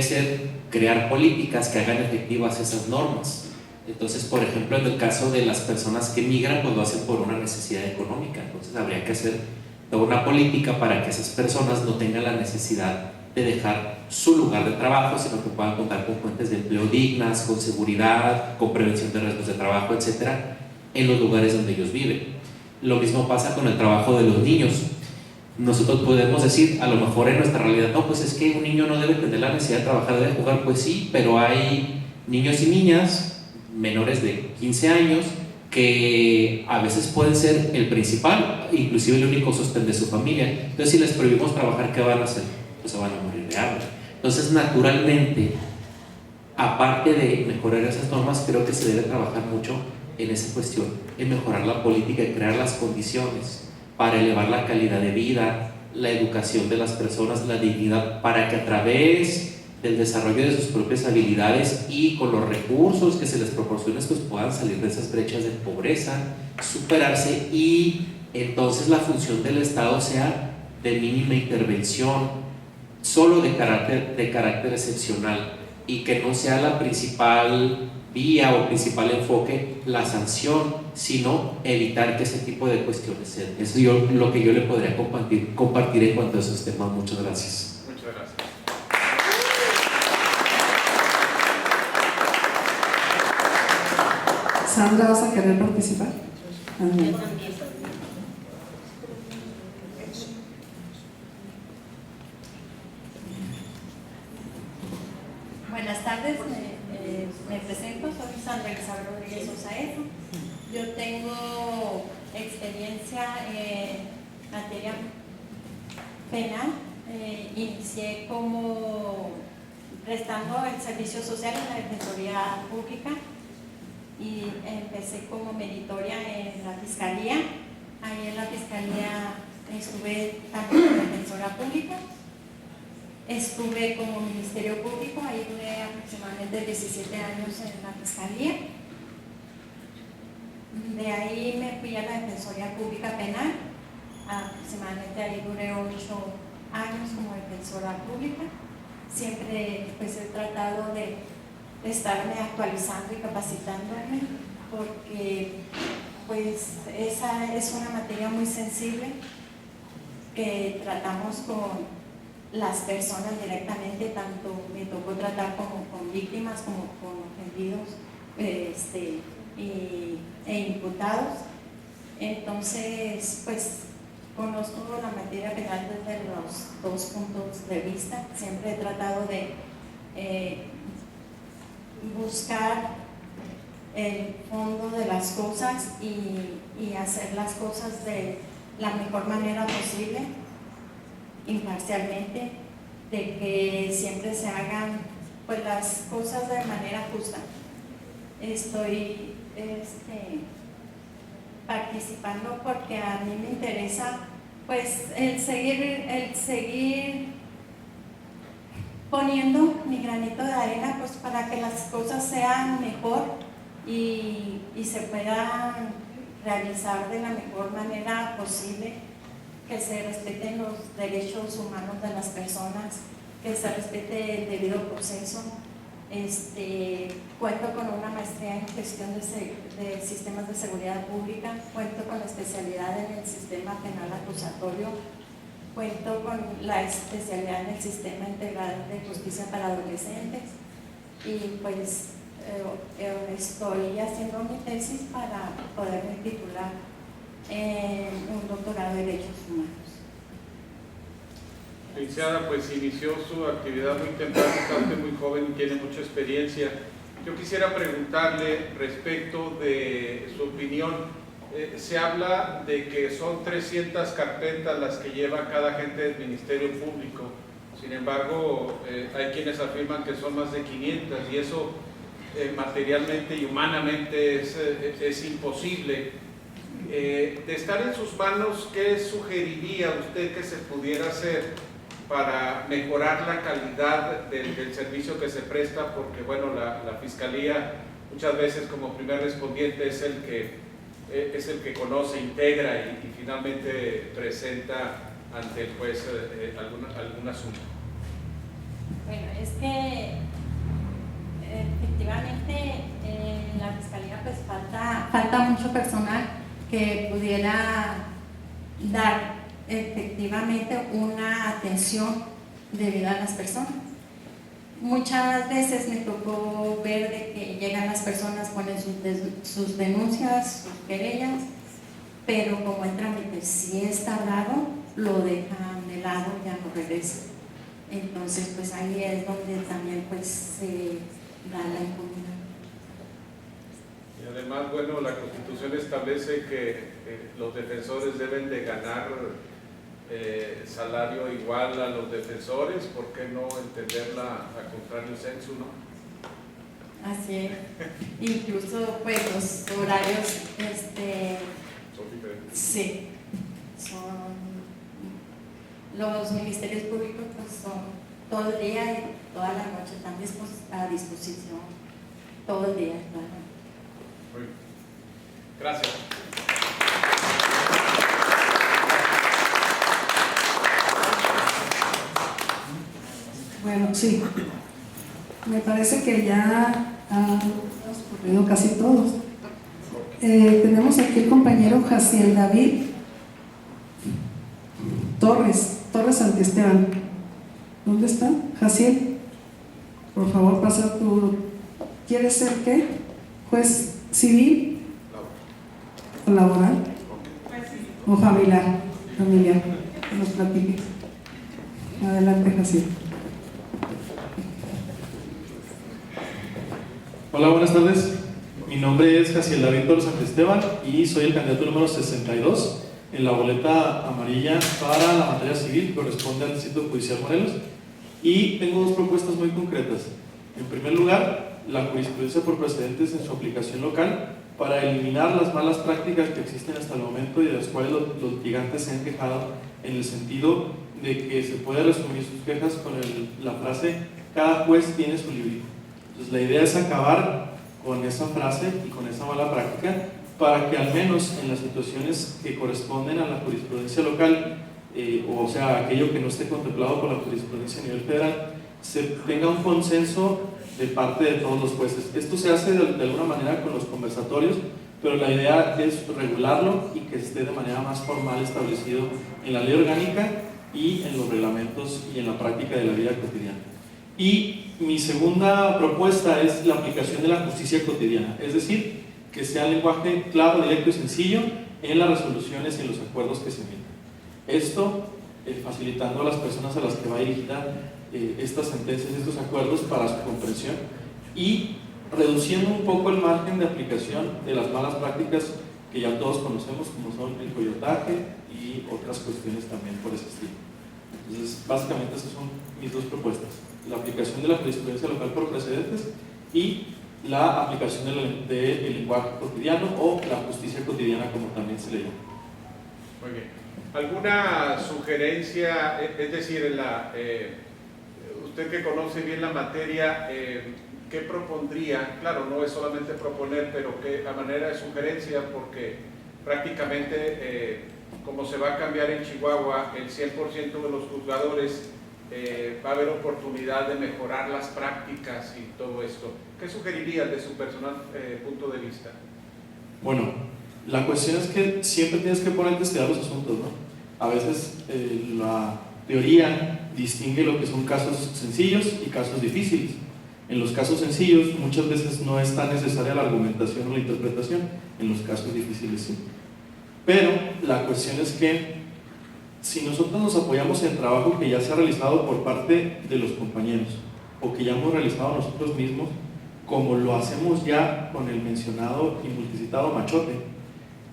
ser crear políticas que hagan efectivas esas normas. Entonces, por ejemplo, en el caso de las personas que migran, pues lo hacen por una necesidad económica. Entonces habría que hacer toda una política para que esas personas no tengan la necesidad de dejar su lugar de trabajo, sino que puedan contar con fuentes de empleo dignas, con seguridad, con prevención de riesgos de trabajo, etcétera, en los lugares donde ellos viven. Lo mismo pasa con el trabajo de los niños. Nosotros podemos decir, a lo mejor en nuestra realidad, no, pues es que un niño no debe tener la necesidad de trabajar, debe jugar. Pues sí, pero hay niños y niñas menores de 15 años que a veces pueden ser el principal, inclusive el único sostén de su familia. Entonces, si les prohibimos trabajar, ¿qué van a hacer? Pues se van a morir de hambre. Entonces, naturalmente, aparte de mejorar esas normas, creo que se debe trabajar mucho en esa cuestión, en mejorar la política y crear las condiciones para elevar la calidad de vida, la educación de las personas, la dignidad, para que a través del desarrollo de sus propias habilidades y con los recursos que se les proporcione, pues puedan salir de esas brechas de pobreza, superarse, y entonces la función del Estado sea de mínima intervención, solo de carácter excepcional, y que no sea la principal vía o principal enfoque la sanción, sino evitar que ese tipo de cuestiones se den. Eso es lo que yo le podría compartir en cuanto a esos temas. Muchas gracias. Muchas gracias. Sandra, ¿vas a querer participar? tardes, me presento, soy Sandra Elizabeth Rodríguez Osaeta. Yo tengo experiencia en materia penal. Inicié como prestando el servicio social en la Defensoría Pública y empecé como meritoria en la Fiscalía. Ahí en la Fiscalía estuve también como defensora pública. Estuve como Ministerio Público, ahí duré aproximadamente 17 años en la Fiscalía. De ahí me fui a la Defensoría Pública Penal, aproximadamente ahí duré 8 años como defensora pública. Siempre pues he tratado de estarme actualizando y capacitándome porque pues esa es una materia muy sensible que tratamos con las personas directamente, tanto me tocó tratar como con víctimas como con ofendidos e imputados. Entonces, pues conozco la materia penal desde los 2 puntos de vista. Siempre he tratado de buscar el fondo de las cosas y hacer las cosas de la mejor manera posible, imparcialmente, de que siempre se hagan pues las cosas de manera justa. Estoy participando porque a mí me interesa pues el seguir poniendo mi granito de arena pues para que las cosas sean mejor y se puedan realizar de la mejor manera posible, que se respeten los derechos humanos de las personas, que se respete el debido proceso. Cuento con una maestría en gestión de sistemas de seguridad pública, cuento con la especialidad en el sistema penal acusatorio, cuento con la especialidad en el sistema integral de justicia para adolescentes y pues estoy haciendo mi tesis para poderme titular en un doctorado de Derechos Humanos. Licenciada, pues inició su actividad muy temprano, está usted muy joven y tiene mucha experiencia. Yo quisiera preguntarle respecto de su opinión. Se habla de que son 300 carpetas las que lleva cada agente del Ministerio Público. Sin embargo, hay quienes afirman que son más de 500 y eso materialmente y humanamente es imposible. De estar en sus manos, ¿qué sugeriría usted que se pudiera hacer para mejorar la calidad del servicio que se presta? Porque bueno, la Fiscalía muchas veces como primer respondiente es el que conoce, integra y finalmente presenta ante el juez algún asunto. Bueno, es que efectivamente en la Fiscalía pues falta mucho personal que pudiera dar efectivamente una atención debida a las personas. Muchas veces me tocó ver de que llegan las personas, ponen sus denuncias, sus querellas, pero como el trámite sí es tardado, lo dejan de lado y ya no regresa. Entonces pues ahí es donde también pues se da la impunidad. Y además, bueno, la Constitución establece que los defensores deben de ganar salario igual a los defensores. ¿Por qué no entenderla a contrario sensu, no? Así es. Incluso pues los horarios son diferentes. Sí, los ministerios públicos pues son todo el día y toda la noche, están a disposición todo el día, claro. Muy bien. Gracias. Bueno, sí. Me parece que ya hemos ocurrido casi todos. Tenemos aquí el compañero Jaciel David Torres Santiesteban. ¿Dónde está? Jaciel, por favor, pasa tu... ¿Quieres ser qué? ¿Juez civil? ¿O laboral? ¿O familiar? Familiar, que nos platiques. Adelante, Jaciel. Hola, buenas tardes. Mi nombre es Jaciel David Torres Santisteban y soy el candidato número 62 en la boleta amarilla para la materia civil que corresponde al Distrito Judicial Morelos. Y tengo dos propuestas muy concretas. En primer lugar, la jurisprudencia por precedentes en su aplicación local para eliminar las malas prácticas que existen hasta el momento y de las cuales los litigantes se han quejado, en el sentido de que se puede resumir sus quejas con la frase cada juez tiene su librito. Entonces la idea es acabar con esa frase y con esa mala práctica para que al menos en las situaciones que corresponden a la jurisprudencia local, o sea, aquello que no esté contemplado por la jurisprudencia a nivel federal, se tenga un consenso de parte de todos los jueces. Esto se hace de alguna manera con los conversatorios, pero la idea es regularlo y que esté de manera más formal establecido en la ley orgánica y en los reglamentos y en la práctica de la vida cotidiana. Y mi segunda propuesta es la aplicación de la justicia cotidiana, es decir, que sea un lenguaje claro, directo y sencillo en las resoluciones y en los acuerdos que se emiten. Esto facilitando a las personas a las que va dirigida estas sentencias, estos acuerdos para su comprensión y reduciendo un poco el margen de aplicación de las malas prácticas que ya todos conocemos, como son el coyotaje y otras cuestiones también por ese estilo. Entonces, básicamente esas son mis dos propuestas: la aplicación de la jurisprudencia local por precedentes y la aplicación del lenguaje cotidiano o la justicia cotidiana, como también se le llama. Muy bien. ¿Alguna sugerencia? Es decir, usted que conoce bien la materia, ¿qué propondría? Claro, no es solamente proponer, pero que a manera de sugerencia, porque prácticamente como se va a cambiar en Chihuahua el 100% de los juzgadores, va a haber oportunidad de mejorar las prácticas y todo esto. ¿Qué sugeriría desde su personal punto de vista? Bueno, la cuestión es que siempre tienes que poner a investigar los asuntos, ¿no? A veces la teoría distingue lo que son casos sencillos y casos difíciles. En los casos sencillos muchas veces no es tan necesaria la argumentación o la interpretación, en los casos difíciles sí. Pero la cuestión es que si nosotros nos apoyamos en trabajo que ya se ha realizado por parte de los compañeros o que ya hemos realizado nosotros mismos, como lo hacemos ya con el mencionado y multicitado Machote,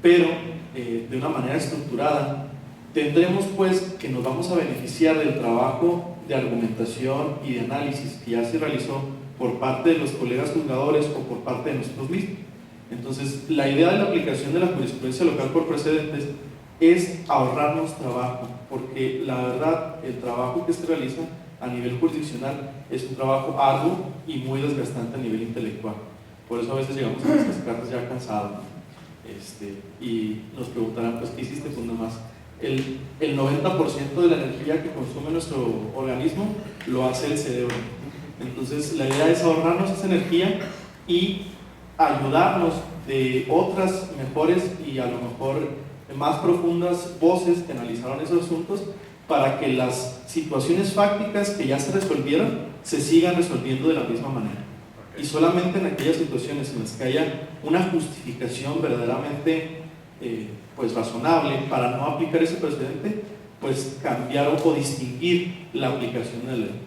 pero de una manera estructurada, tendremos pues que nos vamos a beneficiar del trabajo de argumentación y de análisis que ya se realizó por parte de los colegas juzgadores o por parte de nosotros mismos. Entonces, la idea de la aplicación de la jurisprudencia local por precedentes es ahorrarnos trabajo, porque la verdad, el trabajo que se realiza a nivel jurisdiccional es un trabajo arduo y muy desgastante a nivel intelectual. Por eso a veces llegamos a nuestras cartas ya cansados, ¿no? Y nos preguntarán, pues, ¿qué hiciste? Pues nada más. El 90% de la energía que consume nuestro organismo lo hace el cerebro. Entonces, la idea es ahorrarnos esa energía y ayudarnos de otras mejores y a lo mejor más profundas voces que analizaron esos asuntos para que las situaciones fácticas que ya se resolvieron se sigan resolviendo de la misma manera. Y solamente en aquellas situaciones en las que haya una justificación verdaderamente pues razonable para no aplicar ese precedente, pues cambiar o distinguir la aplicación de la ley.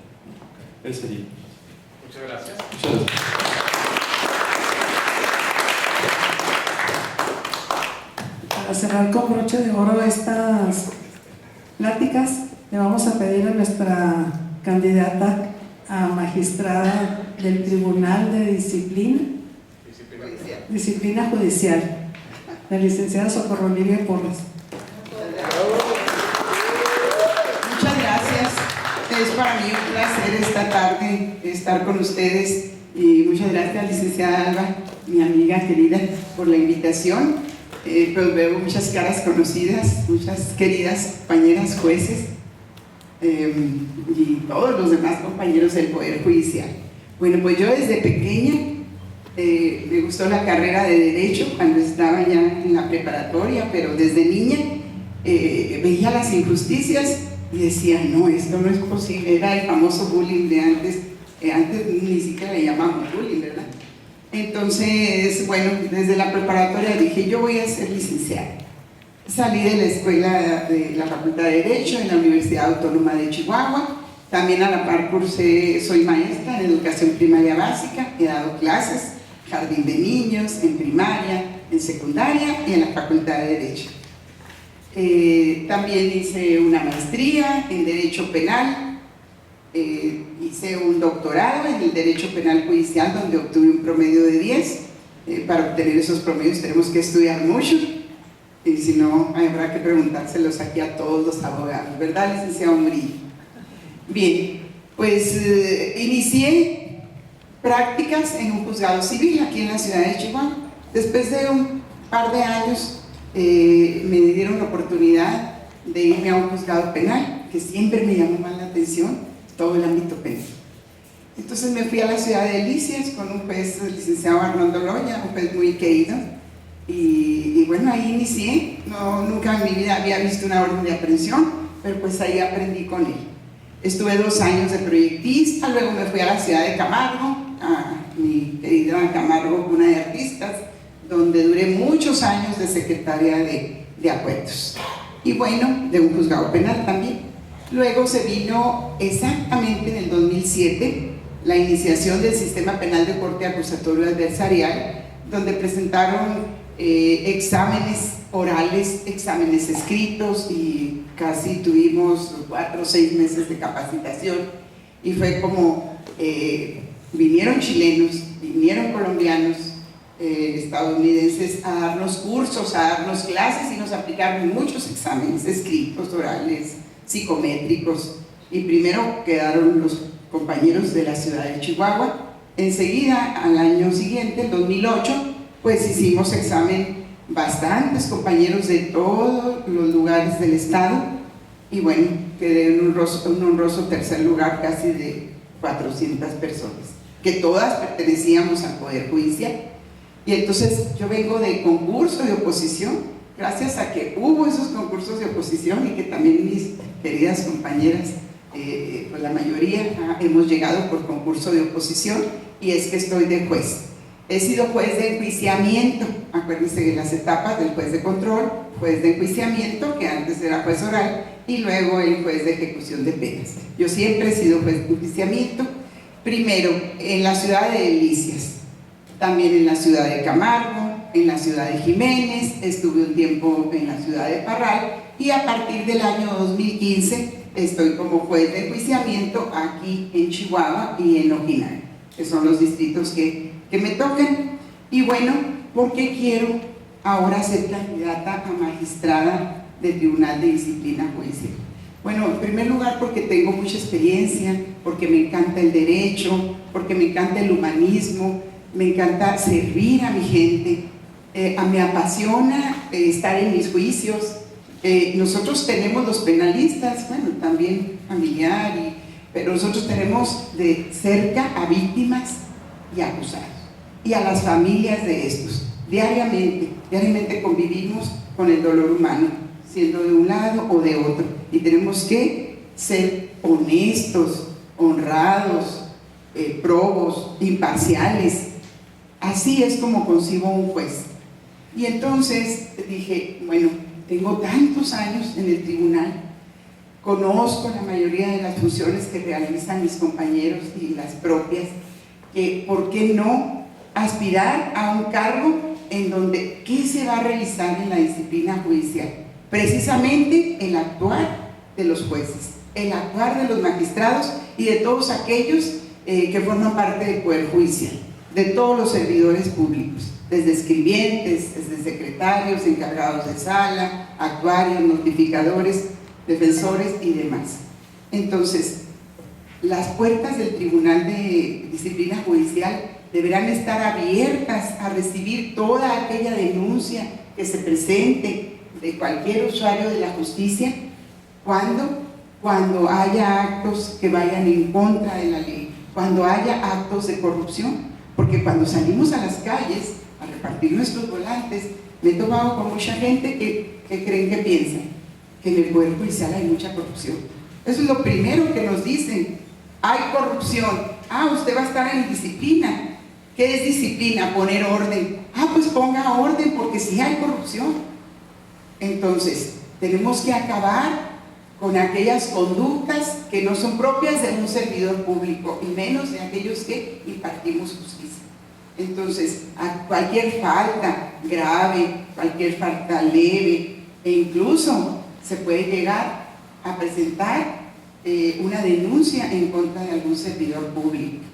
Ese sería. Muchas gracias. Muchas gracias. Para cerrar con broche de oro estas pláticas, le vamos a pedir a nuestra candidata a magistrada del Tribunal de Disciplina Judicial, la licenciada Socorro Lidia Porras. Muchas gracias. Es para mí un placer esta tarde estar con ustedes y muchas gracias, licenciada Alba, mi amiga querida, por la invitación. Pues veo muchas caras conocidas, muchas queridas compañeras jueces y todos los demás compañeros del Poder Judicial. Bueno, pues yo desde pequeña me gustó la carrera de Derecho cuando estaba ya en la preparatoria, pero desde niña veía las injusticias y decía, no, esto no es posible. Era el famoso bullying de antes, antes ni siquiera le llamaban bullying, ¿verdad? Entonces, bueno, desde la preparatoria dije, yo voy a ser licenciada. Salí de la escuela de la Facultad de Derecho en la Universidad Autónoma de Chihuahua. También a la par cursé, soy maestra en educación primaria básica, he dado clases jardín de niños, en primaria, en secundaria y en la Facultad de Derecho. También hice una maestría en Derecho Penal, hice un doctorado en el Derecho Penal Judicial, donde obtuve un promedio de 10. Para obtener esos promedios tenemos que estudiar mucho, y si no, habrá que preguntárselos aquí a todos los abogados, ¿verdad, licenciado Murillo? Bien, pues inicié prácticas en un juzgado civil aquí en la ciudad de Chihuahua. Después de un par de años me dieron la oportunidad de irme a un juzgado penal, que siempre me llamó más la atención, todo el ámbito penal. Entonces me fui a la ciudad de Delicias con un juez, el licenciado Arnoldo Loya, un juez muy querido, y bueno, ahí inicié. Nunca en mi vida había visto una orden de aprehensión, pero pues ahí aprendí con él. Estuve 2 años de proyectista, luego me fui a la ciudad de Camargo, a mi querida Camargo, cuna de artistas, donde duré muchos años de secretaria de acuerdos. Y bueno, de un juzgado penal también. Luego se vino exactamente en el 2007 la iniciación del sistema penal de corte acusatorio adversarial, donde presentaron exámenes orales, exámenes escritos, y casi tuvimos 4 o 6 meses de capacitación. Y fue como vinieron chilenos, vinieron colombianos, estadounidenses a darnos cursos, a darnos clases, y nos aplicaron muchos exámenes escritos, orales, psicométricos. Y primero quedaron los compañeros de la ciudad de Chihuahua. Enseguida, al año siguiente, en 2008, pues hicimos examen bastantes compañeros de todos los lugares del estado, y bueno, quedé en un honroso tercer lugar, casi de 400 personas, que todas pertenecíamos al Poder Judicial. Y entonces yo vengo de concurso de oposición, gracias a que hubo esos concursos de oposición, y que también mis queridas compañeras, pues la mayoría hemos llegado por concurso de oposición, y es que estoy de juez. He sido juez de enjuiciamiento, acuérdense de las etapas del juez de control, juez de enjuiciamiento, que antes era juez oral, y luego el juez de ejecución de penas. Yo siempre he sido juez de enjuiciamiento, primero en la ciudad de Delicias, también en la ciudad de Camargo, en la ciudad de Jiménez, estuve un tiempo en la ciudad de Parral, y a partir del año 2015 estoy como juez de enjuiciamiento aquí en Chihuahua y en Ojinaga, que son los distritos que me tocan. Y bueno, ¿por qué quiero ahora ser candidata a magistrada del Tribunal de Disciplina Judicial? Bueno, en primer lugar porque tengo mucha experiencia, porque me encanta el derecho, porque me encanta el humanismo, me encanta servir a mi gente, me apasiona estar en mis juicios. Nosotros tenemos los penalistas, bueno, también familiar, pero nosotros tenemos de cerca a víctimas y acusados, y a las familias de estos. Diariamente convivimos con el dolor humano, siendo de un lado o de otro, y tenemos que ser honestos, honrados, probos, imparciales. Así es como concibo un juez. Y entonces dije, bueno, tengo tantos años en el tribunal, conozco la mayoría de las funciones que realizan mis compañeros y las propias, que ¿por qué no aspirar a un cargo en donde qué se va a realizar en la disciplina judicial? Precisamente el actuar de los jueces, el actuar de los magistrados y de todos aquellos que forman parte del Poder Judicial, de todos los servidores públicos, desde escribientes, desde secretarios, encargados de sala, actuarios, notificadores, defensores y demás. Entonces, las puertas del Tribunal de Disciplina Judicial deberán estar abiertas a recibir toda aquella denuncia que se presente de cualquier usuario de la justicia cuando haya actos que vayan en contra de la ley, cuando haya actos de corrupción, porque cuando salimos a las calles a repartir nuestros volantes, me he topado con mucha gente que creen, que piensan que en el Poder Judicial hay mucha corrupción. Eso es lo primero que nos dicen: hay corrupción. Usted va a estar en disciplina. ¿Qué es disciplina? Poner orden. Pues ponga orden, porque sí hay corrupción. Entonces, tenemos que acabar con aquellas conductas que no son propias de un servidor público, y menos de aquellos que impartimos justicia. Entonces, a cualquier falta grave, cualquier falta leve, e incluso se puede llegar a presentar una denuncia en contra de algún servidor público,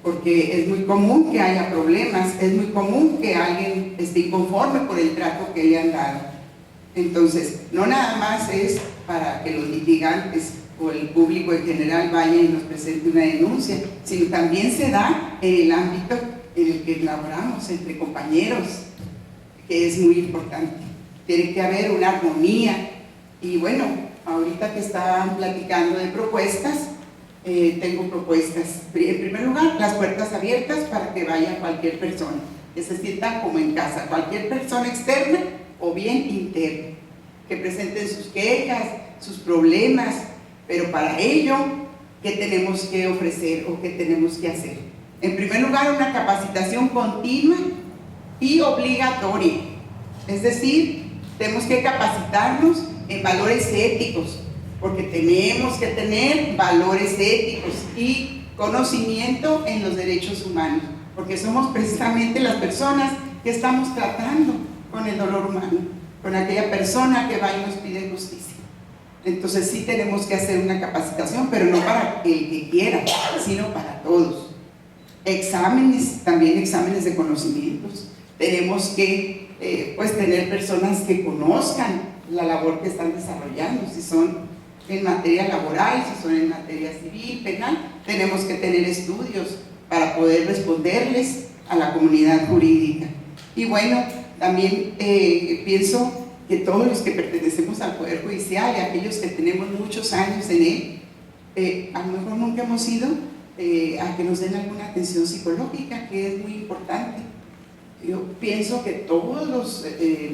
porque es muy común que haya problemas, es muy común que alguien esté inconforme por el trato que le han dado. Entonces, no nada más es para que los litigantes o el público en general vaya y nos presente una denuncia, sino también se da en el ámbito en el que laboramos entre compañeros, que es muy importante. Tiene que haber una armonía. Y bueno, ahorita que estaban platicando de propuestas, tengo propuestas. En primer lugar, las puertas abiertas para que vaya cualquier persona, que se sienta como en casa, cualquier persona externa o bien interna, que presenten sus quejas, sus problemas, pero para ello, ¿qué tenemos que ofrecer o qué tenemos que hacer? En primer lugar, una capacitación continua y obligatoria, es decir, tenemos que capacitarnos en valores éticos, porque tenemos que tener valores éticos y conocimiento en los derechos humanos, porque somos precisamente las personas que estamos tratando con el dolor humano, con aquella persona que va y nos pide justicia. Entonces sí tenemos que hacer una capacitación, pero no para el que quiera, sino para todos. Exámenes, también exámenes de conocimientos. Tenemos que pues tener personas que conozcan la labor que están desarrollando, si son en materia laboral, si son en materia civil, penal. Tenemos que tener estudios para poder responderles a la comunidad jurídica. Y bueno, también pienso que todos los que pertenecemos al Poder Judicial y aquellos que tenemos muchos años en él, a lo mejor nunca hemos ido a que nos den alguna atención psicológica, que es muy importante. Yo pienso que todos los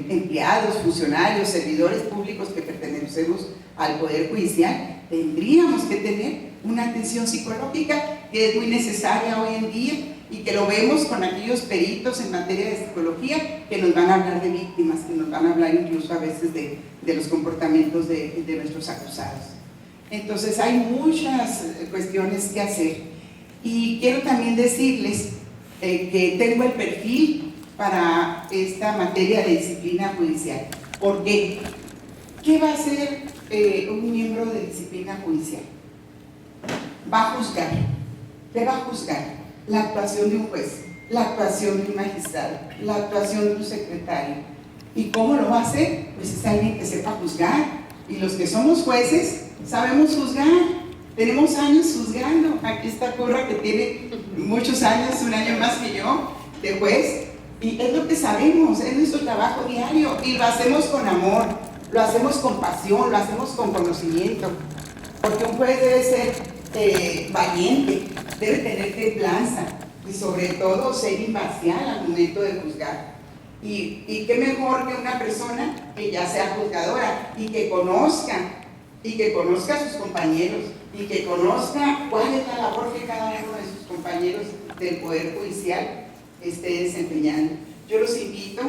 empleados, funcionarios, servidores públicos que pertenecemos al Poder Judicial tendríamos que tener una atención psicológica, que es muy necesaria hoy en día, y que lo vemos con aquellos peritos en materia de psicología que nos van a hablar de víctimas, que nos van a hablar incluso a veces de los comportamientos de nuestros acusados. Entonces hay muchas cuestiones que hacer, y quiero también decirles que tengo el perfil para esta materia de disciplina judicial. ¿Por qué? ¿Qué va a hacer un miembro de disciplina judicial? Va a juzgar. ¿Qué va a juzgar? La actuación de un juez, la actuación de un magistrado, la actuación de un secretario. ¿Y cómo lo va a hacer? Pues es alguien que sepa juzgar. Y los que somos jueces sabemos juzgar. Tenemos años juzgando. Aquí está Curra, que tiene muchos años, un año más que yo, de juez. Y es lo que sabemos, es nuestro trabajo diario. Y lo hacemos con amor, lo hacemos con pasión, lo hacemos con conocimiento. Porque un juez debe ser valiente, debe tener templanza y sobre todo ser imparcial al momento de juzgar. Y qué mejor que una persona que ya sea juzgadora y que conozca a sus compañeros y que conozca cuál es la labor que cada uno de sus compañeros del Poder Judicial esté desempeñando. Yo los invito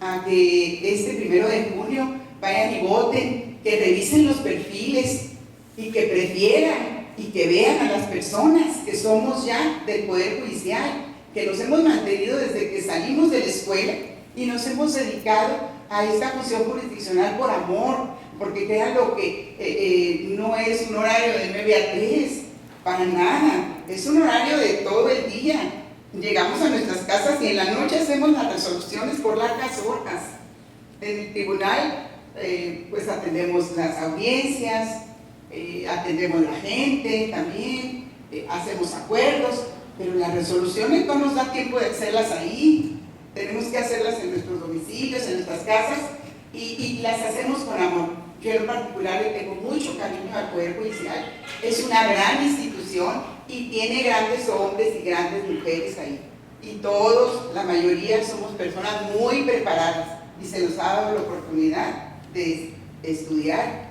a que este 1 de junio vayan y voten, que revisen los perfiles y que prefieran y que vean a las personas que somos ya del Poder Judicial, que nos hemos mantenido desde que salimos de la escuela y nos hemos dedicado a esta función jurisdiccional por amor, porque crean lo que no es un horario de 9 a 3, para nada, es un horario de todo el día. Llegamos a nuestras casas y en la noche hacemos las resoluciones por largas horas. En el tribunal pues atendemos las audiencias, atendemos la gente también, hacemos acuerdos, pero las resoluciones no nos da tiempo de hacerlas ahí. Tenemos que hacerlas en nuestros domicilios, en nuestras casas, y las hacemos con amor. Yo en particular le tengo mucho cariño al Poder Judicial. Es una gran institución y tiene grandes hombres y grandes mujeres ahí. Y todos, la mayoría, somos personas muy preparadas y se nos ha dado la oportunidad de estudiar,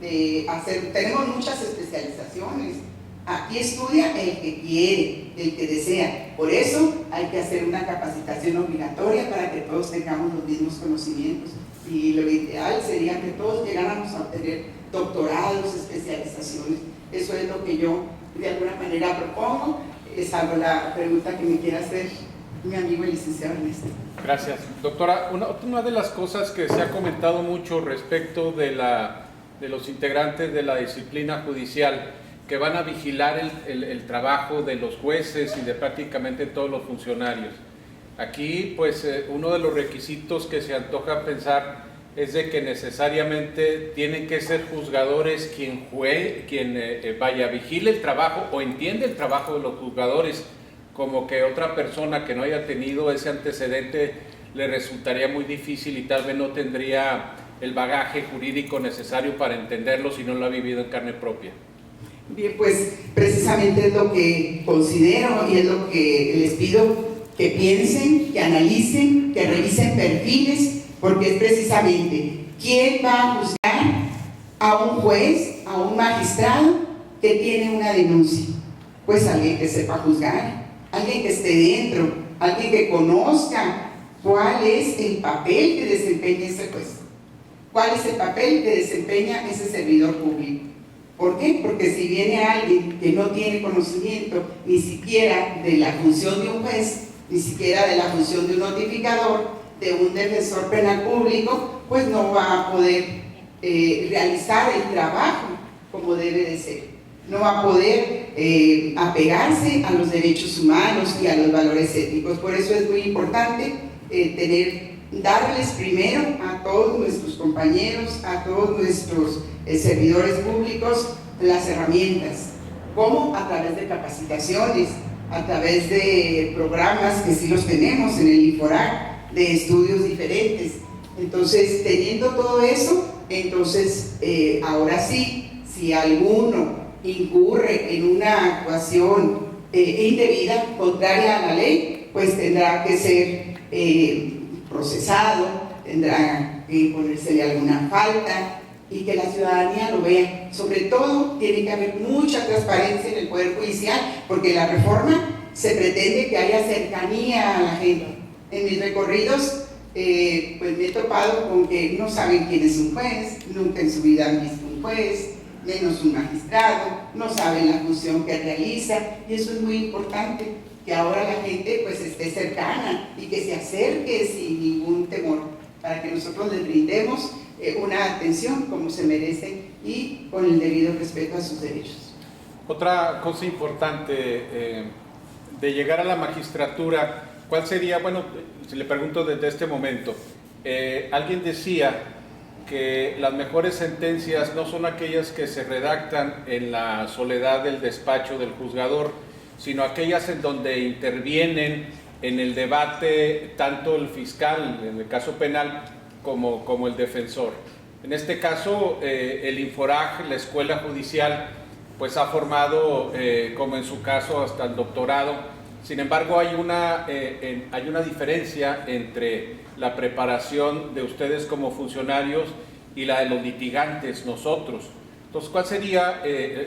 de hacer, tenemos muchas especializaciones. Aquí estudia el que quiere, el que desea. Por eso hay que hacer una capacitación obligatoria para que todos tengamos los mismos conocimientos. Y lo ideal sería que todos llegáramos a obtener doctorados, especializaciones. Eso es lo que yo de alguna manera propongo, salvo la pregunta que me quiera hacer mi amigo el licenciado Ernesto. Gracias. Doctora, una de las cosas que se ha comentado mucho respecto de los integrantes de la disciplina judicial que van a vigilar el trabajo de los jueces y de prácticamente todos los funcionarios. Aquí, pues, uno de los requisitos que se antoja pensar es de que necesariamente tienen que ser juzgadores quien vigile el trabajo o entiende el trabajo de los juzgadores, como que otra persona que no haya tenido ese antecedente le resultaría muy difícil y tal vez no tendría el bagaje jurídico necesario para entenderlo si no lo ha vivido en carne propia. Bien, pues precisamente es lo que considero y es lo que les pido que piensen, que analicen, que revisen perfiles, porque es precisamente quién va a juzgar a un juez, a un magistrado que tiene una denuncia. Pues alguien que sepa juzgar, alguien que esté dentro, alguien que conozca cuál es el papel que desempeña ese juez, cuál es el papel que desempeña ese servidor público. ¿Por qué? Porque si viene alguien que no tiene conocimiento ni siquiera de la función de un juez, ni siquiera de la función de un notificador, de un defensor penal público, pues no va a poder realizar el trabajo como debe de ser. No va a poder apegarse a los derechos humanos y a los valores éticos. Por eso es muy importante darles primero a todos nuestros compañeros, a todos nuestros servidores públicos las herramientas. ¿Cómo? A través de capacitaciones, a través de programas que sí los tenemos en el INFORAC, de estudios diferentes. Entonces, teniendo todo eso, entonces ahora sí, si alguno incurre en una actuación indebida, contraria a la ley, pues tendrá que ser procesado, tendrá que ponérsele alguna falta y que la ciudadanía lo vea. Sobre todo, tiene que haber mucha transparencia en el Poder Judicial, porque la reforma se pretende que haya cercanía a la gente. En mis recorridos, pues me he topado con que no saben quién es un juez, nunca en su vida han visto un juez, menos un magistrado, no saben la función que realiza, y eso es muy importante, que ahora la gente pues esté cercana y que se acerque sin ningún temor, para que nosotros les brindemos una atención como se merece y con el debido respeto a sus derechos. Otra cosa importante de llegar a la magistratura, ¿cuál sería? Bueno, si le pregunto desde este momento, alguien decía que las mejores sentencias no son aquellas que se redactan en la soledad del despacho del juzgador, sino aquellas en donde intervienen en el debate tanto el fiscal, en el caso penal, como el defensor. En este caso, el INFORAC, la escuela judicial, pues ha formado, como en su caso, hasta el doctorado. Sin embargo, hay una diferencia entre la preparación de ustedes como funcionarios y la de los litigantes, nosotros. Entonces, ¿cuál sería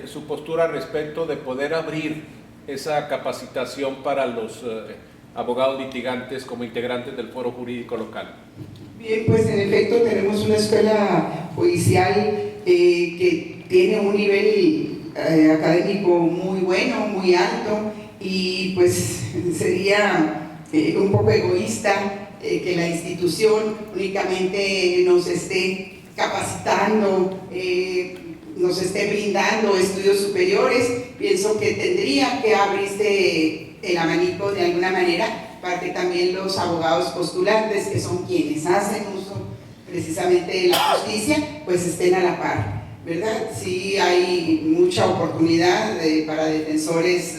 su postura respecto de poder abrir esa capacitación para los abogados litigantes como integrantes del foro jurídico local? Bien, pues en efecto tenemos una escuela judicial que tiene un nivel académico muy bueno, muy alto, y pues sería un poco egoísta que la institución únicamente nos esté capacitando, nos esté brindando estudios superiores. Pienso que tendría que abrirse el abanico de alguna manera para que también los abogados postulantes, que son quienes hacen uso precisamente de la justicia, pues estén a la par, ¿verdad? Sí hay mucha oportunidad para defensores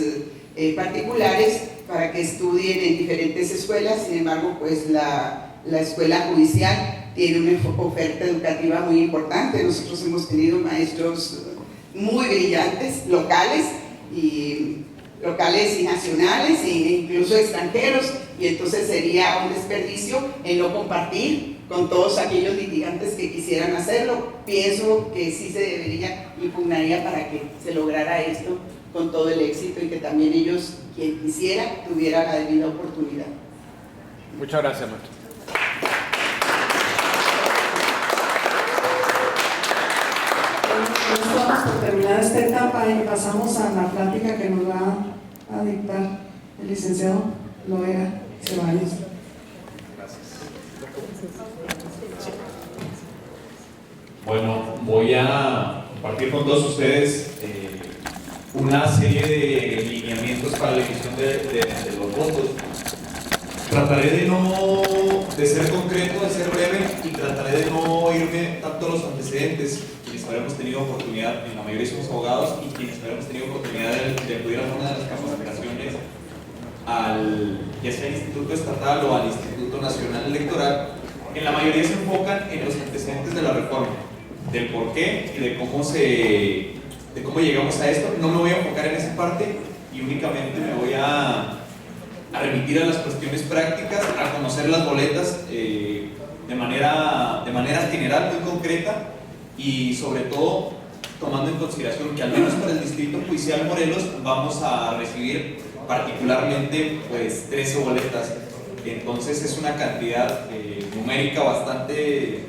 particulares para que estudien en diferentes escuelas. Sin embargo, pues la escuela judicial tiene una oferta educativa muy importante. Nosotros hemos tenido maestros muy brillantes, locales y nacionales e incluso extranjeros, y entonces sería un desperdicio en no compartir con todos aquellos litigantes que quisieran hacerlo. Pienso que sí se debería, impugnaría para que se lograra esto con todo el éxito y que también ellos, quien quisiera, tuviera la debida oportunidad. Muchas gracias, maestro. Estamos por terminar esta etapa y pasamos a la plática que nos va a dictar el licenciado Loera. Ceballos. Bueno, voy a compartir con todos ustedes una serie de lineamientos para la emisión de los votos. Trataré de ser concreto, de ser breve y trataré de no irme tanto a los antecedentes, quienes habremos tenido oportunidad, en la mayoría somos abogados, y quienes habremos tenido oportunidad de acudir a alguna de las capacitaciones ya sea al Instituto Estatal o al Instituto Nacional Electoral. En la mayoría se enfocan en los antecedentes de la reforma, del por qué y de cómo llegamos a esto. No me voy a enfocar en esa parte y únicamente me voy a remitir a las cuestiones prácticas, a conocer las boletas de manera general, muy concreta, y sobre todo tomando en consideración que al menos para el Distrito Judicial Morelos vamos a recibir particularmente pues 13 boletas. Entonces es una cantidad numérica bastante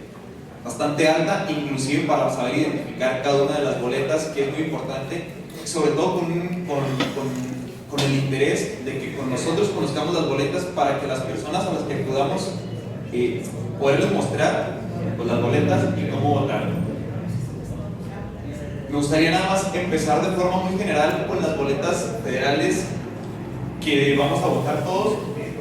alta, inclusive para saber identificar cada una de las boletas, que es muy importante, sobre todo con el interés de que con nosotros conozcamos las boletas para que las personas a las que acudamos poderles mostrar pues, las boletas y cómo votar. Me gustaría nada más empezar de forma muy general con las boletas federales que vamos a votar todos.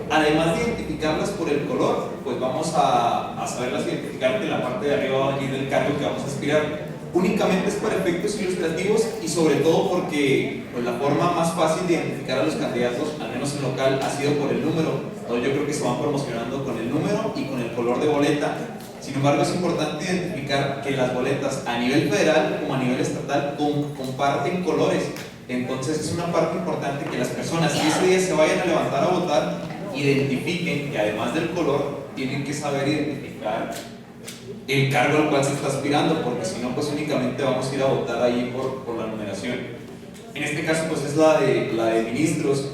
Además de identificarlas por el color, pues vamos a saberlas identificar, que la parte de arriba va a venir del cargo que vamos a aspirar. Únicamente es para efectos ilustrativos y sobre todo porque pues, la forma más fácil de identificar a los candidatos, al menos en local, ha sido por el número. Entonces yo creo que se van promocionando con el número y con el color de boleta. Sin embargo, es importante identificar que las boletas a nivel federal como a nivel estatal comparten colores. Entonces es una parte importante que las personas que ese día se vayan a levantar a votar identifiquen que además del color tienen que saber identificar el cargo al cual se está aspirando, porque si no pues únicamente vamos a ir a votar ahí por la numeración. En este caso pues es la de ministros,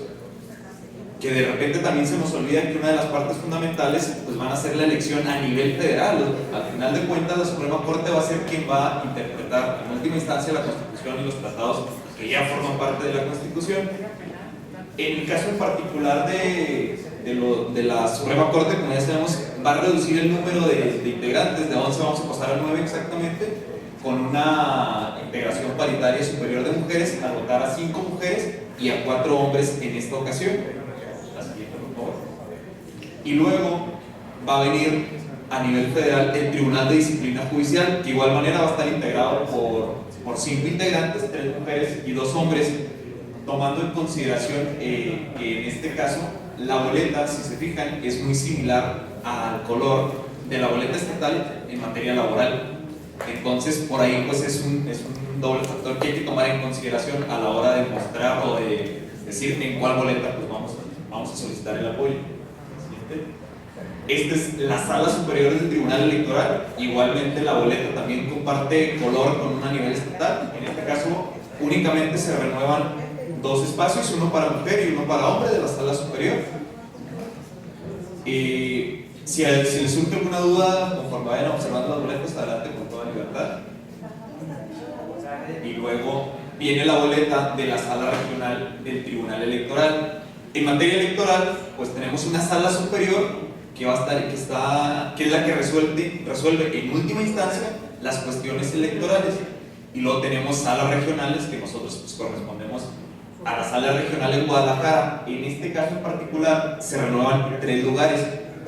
que de repente también se nos olvida que una de las partes fundamentales pues van a ser la elección a nivel federal. Al final de cuentas la Suprema Corte va a ser quien va a interpretar en última instancia la Constitución y los tratados que ya forman parte de la Constitución. En el caso en particular de la Suprema Corte, como ya sabemos, va a reducir el número de integrantes, de 11 vamos a pasar a 9 exactamente, con una integración paritaria superior de mujeres, al votar a 5 mujeres y a 4 hombres en esta ocasión. La siguiente, por favor. Y luego va a venir a nivel federal el Tribunal de Disciplina Judicial, que de igual manera va a estar integrado por 5 integrantes, 3 mujeres y 2 hombres, tomando en consideración que en este caso la boleta, si se fijan, es muy similar al color de la boleta estatal en materia laboral. Entonces por ahí pues es un doble factor que hay que tomar en consideración a la hora de mostrar o de decir en cuál boleta pues vamos a solicitar el apoyo. Esta es la Sala Superior del Tribunal Electoral. Igualmente la boleta también comparte color con una a nivel estatal. En este caso únicamente se renuevan 2 espacios, uno para mujer y uno para hombre de la Sala Superior. Si les surge alguna duda conforme vayan observando las boletas, adelante con toda libertad. Y luego viene la boleta de la Sala Regional del Tribunal Electoral. En materia electoral, pues tenemos una Sala Superior que va a estar, que es la que resuelve en última instancia las cuestiones electorales. Y luego tenemos salas regionales que nosotros pues, correspondemos a la Sala Regional en Guadalajara. En este caso en particular se renuevan 3 lugares,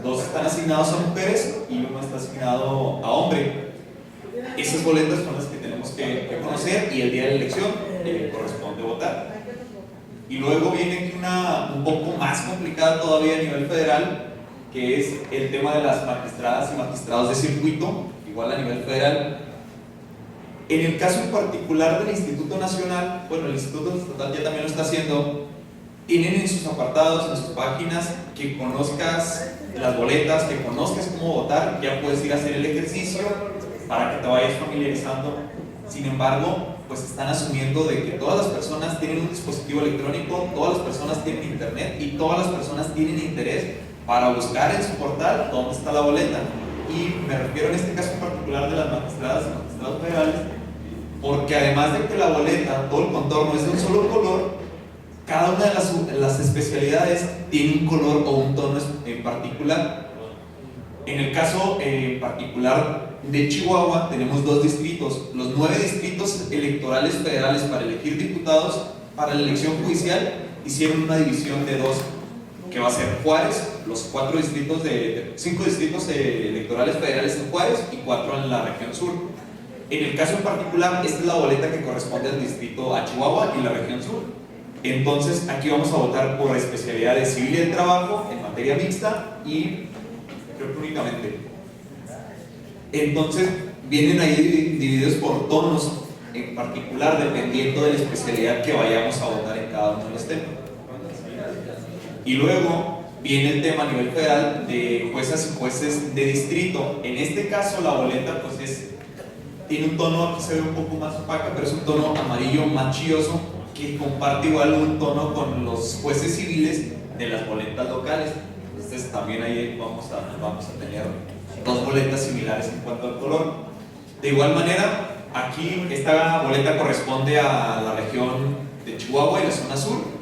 2 están asignados a mujeres y 1 está asignado a hombre. Esas boletas son las que tenemos que conocer y el día de la elección corresponde votar. Y luego viene aquí un poco más complicada todavía a nivel federal, que es el tema de las magistradas y magistrados de circuito, igual a nivel federal. En el caso en particular del Instituto Nacional, bueno, el Instituto Estatal ya también lo está haciendo, tienen en sus apartados, en sus páginas, que conozcas las boletas, que conozcas cómo votar, ya puedes ir a hacer el ejercicio para que te vayas familiarizando. Sin embargo, pues están asumiendo de que todas las personas tienen un dispositivo electrónico, todas las personas tienen internet y todas las personas tienen interés para buscar en su portal dónde está la boleta. Y me refiero en este caso en particular de las magistradas y magistrados federales, porque además de que la boleta, todo el contorno es de un solo color, cada una de las especialidades tiene un color o un tono en particular. En el caso en particular de Chihuahua tenemos 2 distritos, los 9 distritos electorales federales para elegir diputados. Para la elección judicial hicieron una división de 2, que va a ser Juárez, los 5 distritos electorales federales en Juárez y 4 en la región sur. En el caso en particular, esta es la boleta que corresponde al distrito a Chihuahua y la región sur. Entonces aquí vamos a votar por especialidades civil y del trabajo en materia mixta y creo que únicamente. Entonces vienen ahí divididos por tonos en particular, dependiendo de la especialidad que vayamos a votar en cada uno de los temas. Y luego viene el tema a nivel federal de juezas y jueces de distrito. En este caso la boleta pues tiene un tono, aquí se ve un poco más opaca, pero es un tono amarillo más chilloso, que comparte igual un tono con los jueces civiles de las boletas locales. Entonces también ahí vamos a tener 2 boletas similares en cuanto al color. De igual manera, aquí esta boleta corresponde a la región de Chihuahua y la zona sur,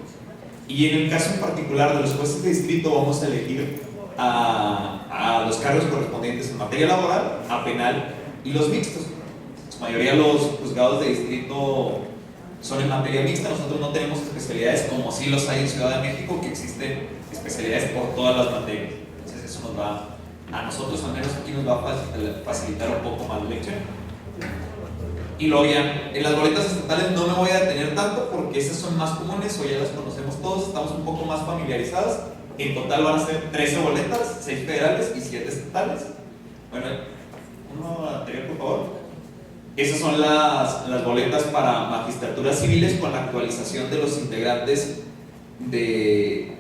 y en el caso en particular de los jueces de distrito vamos a elegir a los cargos correspondientes en materia laboral, a penal y los mixtos. La mayoría de los juzgados de distrito son en materia mixta. Nosotros no tenemos especialidades como sí los hay en Ciudad de México, que existen especialidades por todas las materias. Entonces eso nos va, a nosotros al menos aquí nos va a facilitar un poco más la elección. Y luego ya, en las boletas estatales no me voy a detener tanto porque esas son más comunes o ya las conocemos todos, estamos un poco más familiarizadas. En total van a ser 13 boletas, 6 federales y 7 estatales. Bueno, uno anterior por favor. Esas son las boletas para magistraturas civiles con la actualización de los integrantes de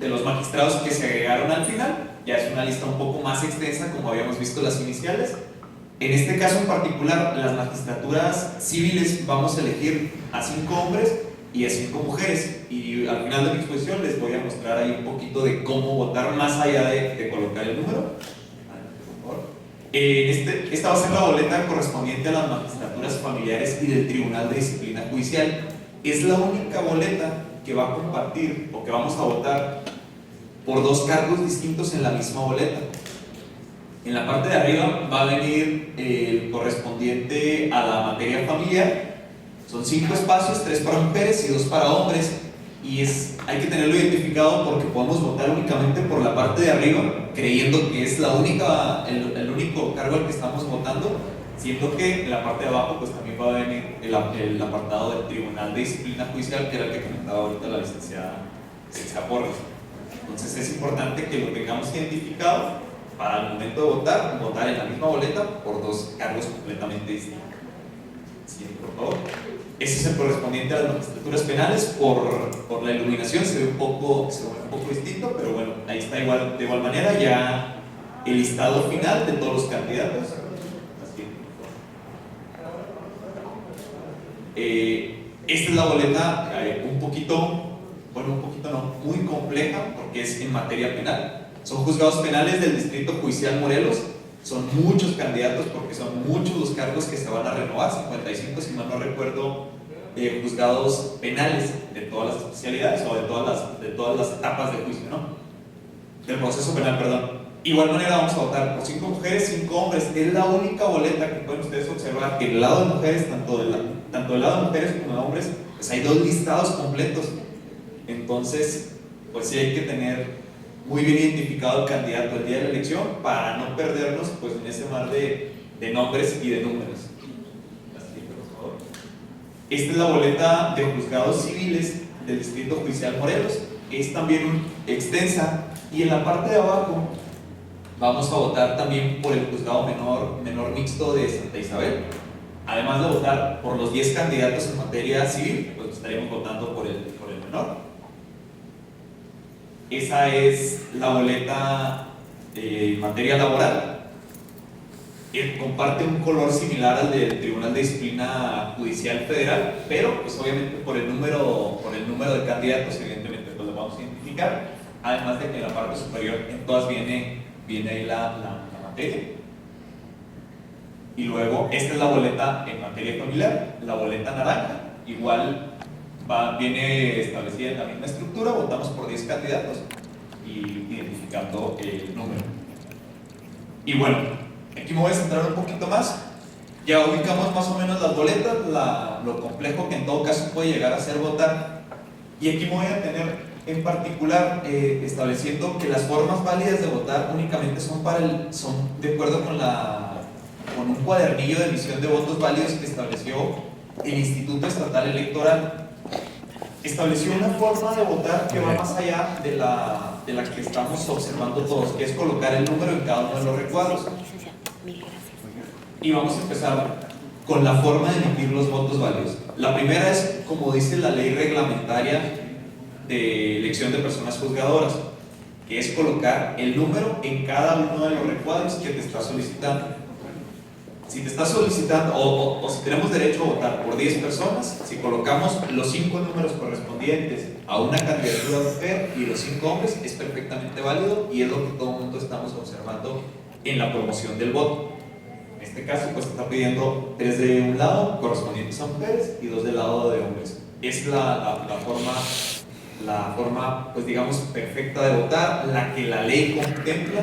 los magistrados que se agregaron al final. Ya es una lista un poco más extensa como habíamos visto las iniciales. En este caso en particular, las magistraturas civiles vamos a elegir a 5 hombres y a 5 mujeres, y al final de mi exposición les voy a mostrar ahí un poquito de cómo votar más allá de colocar el número. Esta va a ser la boleta correspondiente a las magistraturas familiares y del Tribunal de Disciplina Judicial. Es la única boleta que va a compartir o que vamos a votar por 2 cargos distintos en la misma boleta. En la parte de arriba va a venir el correspondiente a la materia familiar. Son 5 espacios, 3 para mujeres y 2 para hombres. Y hay que tenerlo identificado porque podemos votar únicamente por la parte de arriba, creyendo que es el único cargo al que estamos votando, siendo que en la parte de abajo pues también va a venir el apartado del Tribunal de Disciplina Judicial, que era el que comentaba ahorita la licenciada Porras. Entonces es importante que lo tengamos identificado para el momento de votar en la misma boleta por 2 cargos completamente distintos. Siguiente, por favor. Ese es el correspondiente a las magistraturas penales. Por la iluminación se ve un poco distinto, pero bueno, ahí está de igual manera ya el listado final de todos los candidatos. Esta es la boleta muy compleja porque es en materia penal. Son juzgados penales del Distrito Judicial Morelos. Son muchos candidatos porque son muchos los cargos que se van a renovar, 55 si mal no recuerdo, juzgados penales de todas las especialidades o de todas las etapas de juicio, ¿no? Del proceso penal, perdón. Igual manera vamos a votar por 5 mujeres, 5 hombres. Es la única boleta que pueden ustedes observar que del lado de mujeres, tanto del lado de mujeres como de hombres, pues hay 2 listados completos. Entonces, pues sí hay que tener muy bien identificado el candidato el día de la elección para no perdernos pues en ese mar de nombres y de números. Por favor. Esta es la boleta de juzgados civiles del Distrito Judicial Morelos. Es también extensa, y en la parte de abajo vamos a votar también por el juzgado menor mixto de Santa Isabel. Además de votar por los 10 candidatos en materia civil, pues estaremos votando por el menor. Esa es la boleta en materia laboral. Comparte un color similar al del Tribunal de Disciplina Judicial Federal, pero pues obviamente por el número de candidatos, evidentemente pues lo vamos a identificar. Además de que en la parte superior en todas viene ahí la materia. Y luego esta es la boleta en materia familiar, la boleta naranja. Igual viene establecida en la misma estructura, votamos por 10 candidatos y identificando el número. Y bueno, aquí me voy a centrar un poquito más. Ya ubicamos más o menos las boletas, lo complejo que en todo caso puede llegar a ser votar. Y aquí me voy a tener en particular estableciendo que las formas válidas de votar únicamente son de acuerdo con un cuadernillo de emisión de votos válidos que estableció el Instituto Estatal Electoral. Estableció una forma de votar que va más allá de la que estamos observando todos, que es colocar el número en cada uno de los recuadros. Y vamos a empezar con la forma de emitir los votos válidos. La primera es, como dice la ley reglamentaria de elección de personas juzgadoras, que es colocar el número en cada uno de los recuadros que te está solicitando. Si te está solicitando, o si tenemos derecho a votar por 10 personas, si colocamos los 5 números correspondientes a una candidatura mujer y los 5 hombres, es perfectamente válido y es lo que todo el mundo estamos observando en la promoción del voto. En este caso, pues está pidiendo 3 de un lado correspondientes a mujeres y 2 del lado de hombres. Es la forma, pues digamos, perfecta de votar, la que la ley contempla.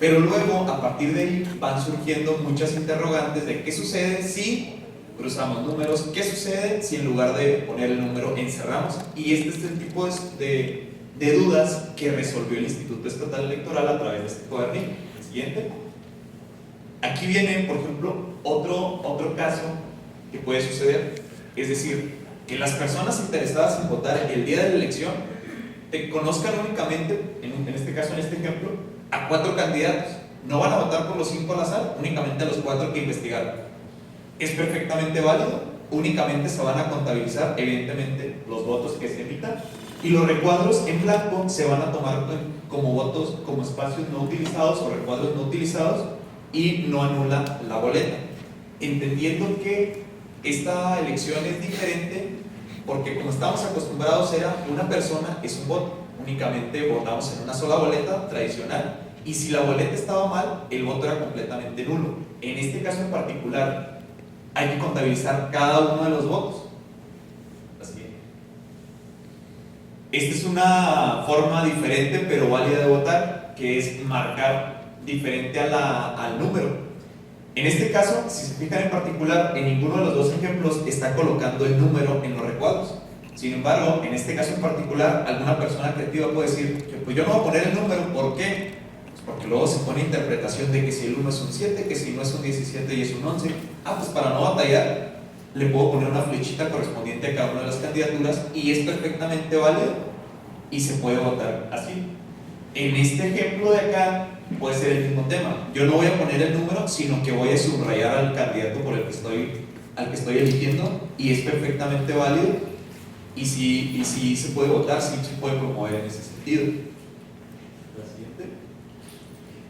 Pero luego, a partir de ahí, van surgiendo muchas interrogantes de qué sucede si cruzamos números, qué sucede si en lugar de poner el número encerramos. Y este es el tipo de dudas que resolvió el Instituto Estatal Electoral a través de este cuadernillo. El siguiente. Aquí viene, por ejemplo, otro caso que puede suceder. Es decir, que las personas interesadas en votar el día de la elección te conozcan únicamente, en este caso, en este ejemplo, a 4 candidatos. No van a votar por los 5 al azar, únicamente a los 4 que investigaron. Es perfectamente válido, únicamente se van a contabilizar, evidentemente, los votos que se emitan, y los recuadros en blanco se van a tomar como votos, como espacios no utilizados o recuadros no utilizados, y no anula la boleta. Entendiendo que esta elección es diferente, porque como estamos acostumbrados era una persona es un voto. Únicamente votamos en una sola boleta tradicional y si la boleta estaba mal, el voto era completamente nulo. En este caso en particular, hay que contabilizar cada uno de los votos. Así. Esta es una forma diferente pero válida de votar, que es marcar diferente al número. En este caso, si se fijan en particular, en ninguno de los dos ejemplos está colocando el número en los recuadros. Sin embargo, en este caso en particular, alguna persona creativa puede decir que pues yo no voy a poner el número. ¿Por qué? Pues porque luego se pone interpretación de que si el 1 es un 7, que si no es un 17 y es un 11. Pues para no batallar, le puedo poner una flechita correspondiente a cada una de las candidaturas y es perfectamente válido y se puede votar así. En este ejemplo de acá puede ser el mismo tema. Yo no voy a poner el número, sino que voy a subrayar al candidato por el que estoy eligiendo y es perfectamente válido. Y si se puede votar, sí se puede promover en ese sentido. La siguiente.